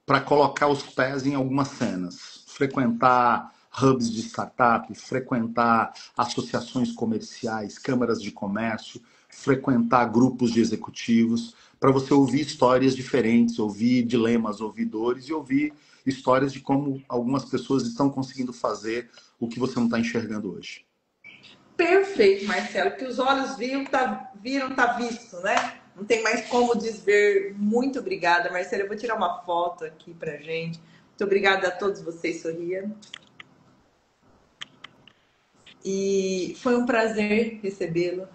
para colocar os pés em algumas cenas. Frequentar hubs de startup, frequentar associações comerciais, câmaras de comércio, frequentar grupos de executivos, para você ouvir histórias diferentes, ouvir dilemas, ouvir dores e ouvir histórias de como algumas pessoas estão conseguindo fazer o que você não está enxergando hoje. Perfeito, Marcelo. Que os olhos viram, tá visto, né? Não tem mais como desver. Muito obrigada, Marcelo. Eu vou tirar uma foto aqui pra gente. Muito obrigada a todos vocês, Sorria. E foi um prazer recebê-lo.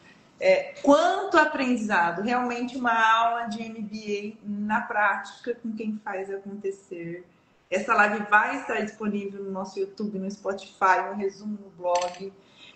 Quanto aprendizado! Realmente uma aula de MBA na prática com quem faz acontecer. Essa live vai estar disponível no nosso YouTube, no Spotify, um resumo no blog.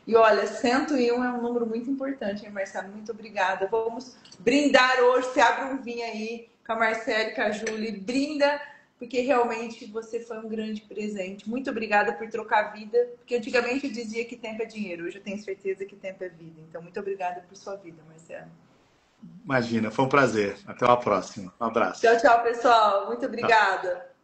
E olha, 101 é um número muito importante, hein, Marcelo? Muito obrigada. Vamos brindar hoje. Você abre um vinho aí com a Marcela e com a Júlia. Brinda, porque realmente você foi um grande presente. Muito obrigada por trocar vida, porque antigamente eu dizia que tempo é dinheiro. Hoje eu tenho certeza que tempo é vida. Então, muito obrigada por sua vida, Marcelo. Imagina, foi um prazer. Até a próxima. Um abraço. Tchau, tchau, pessoal. Muito Tchau. obrigada.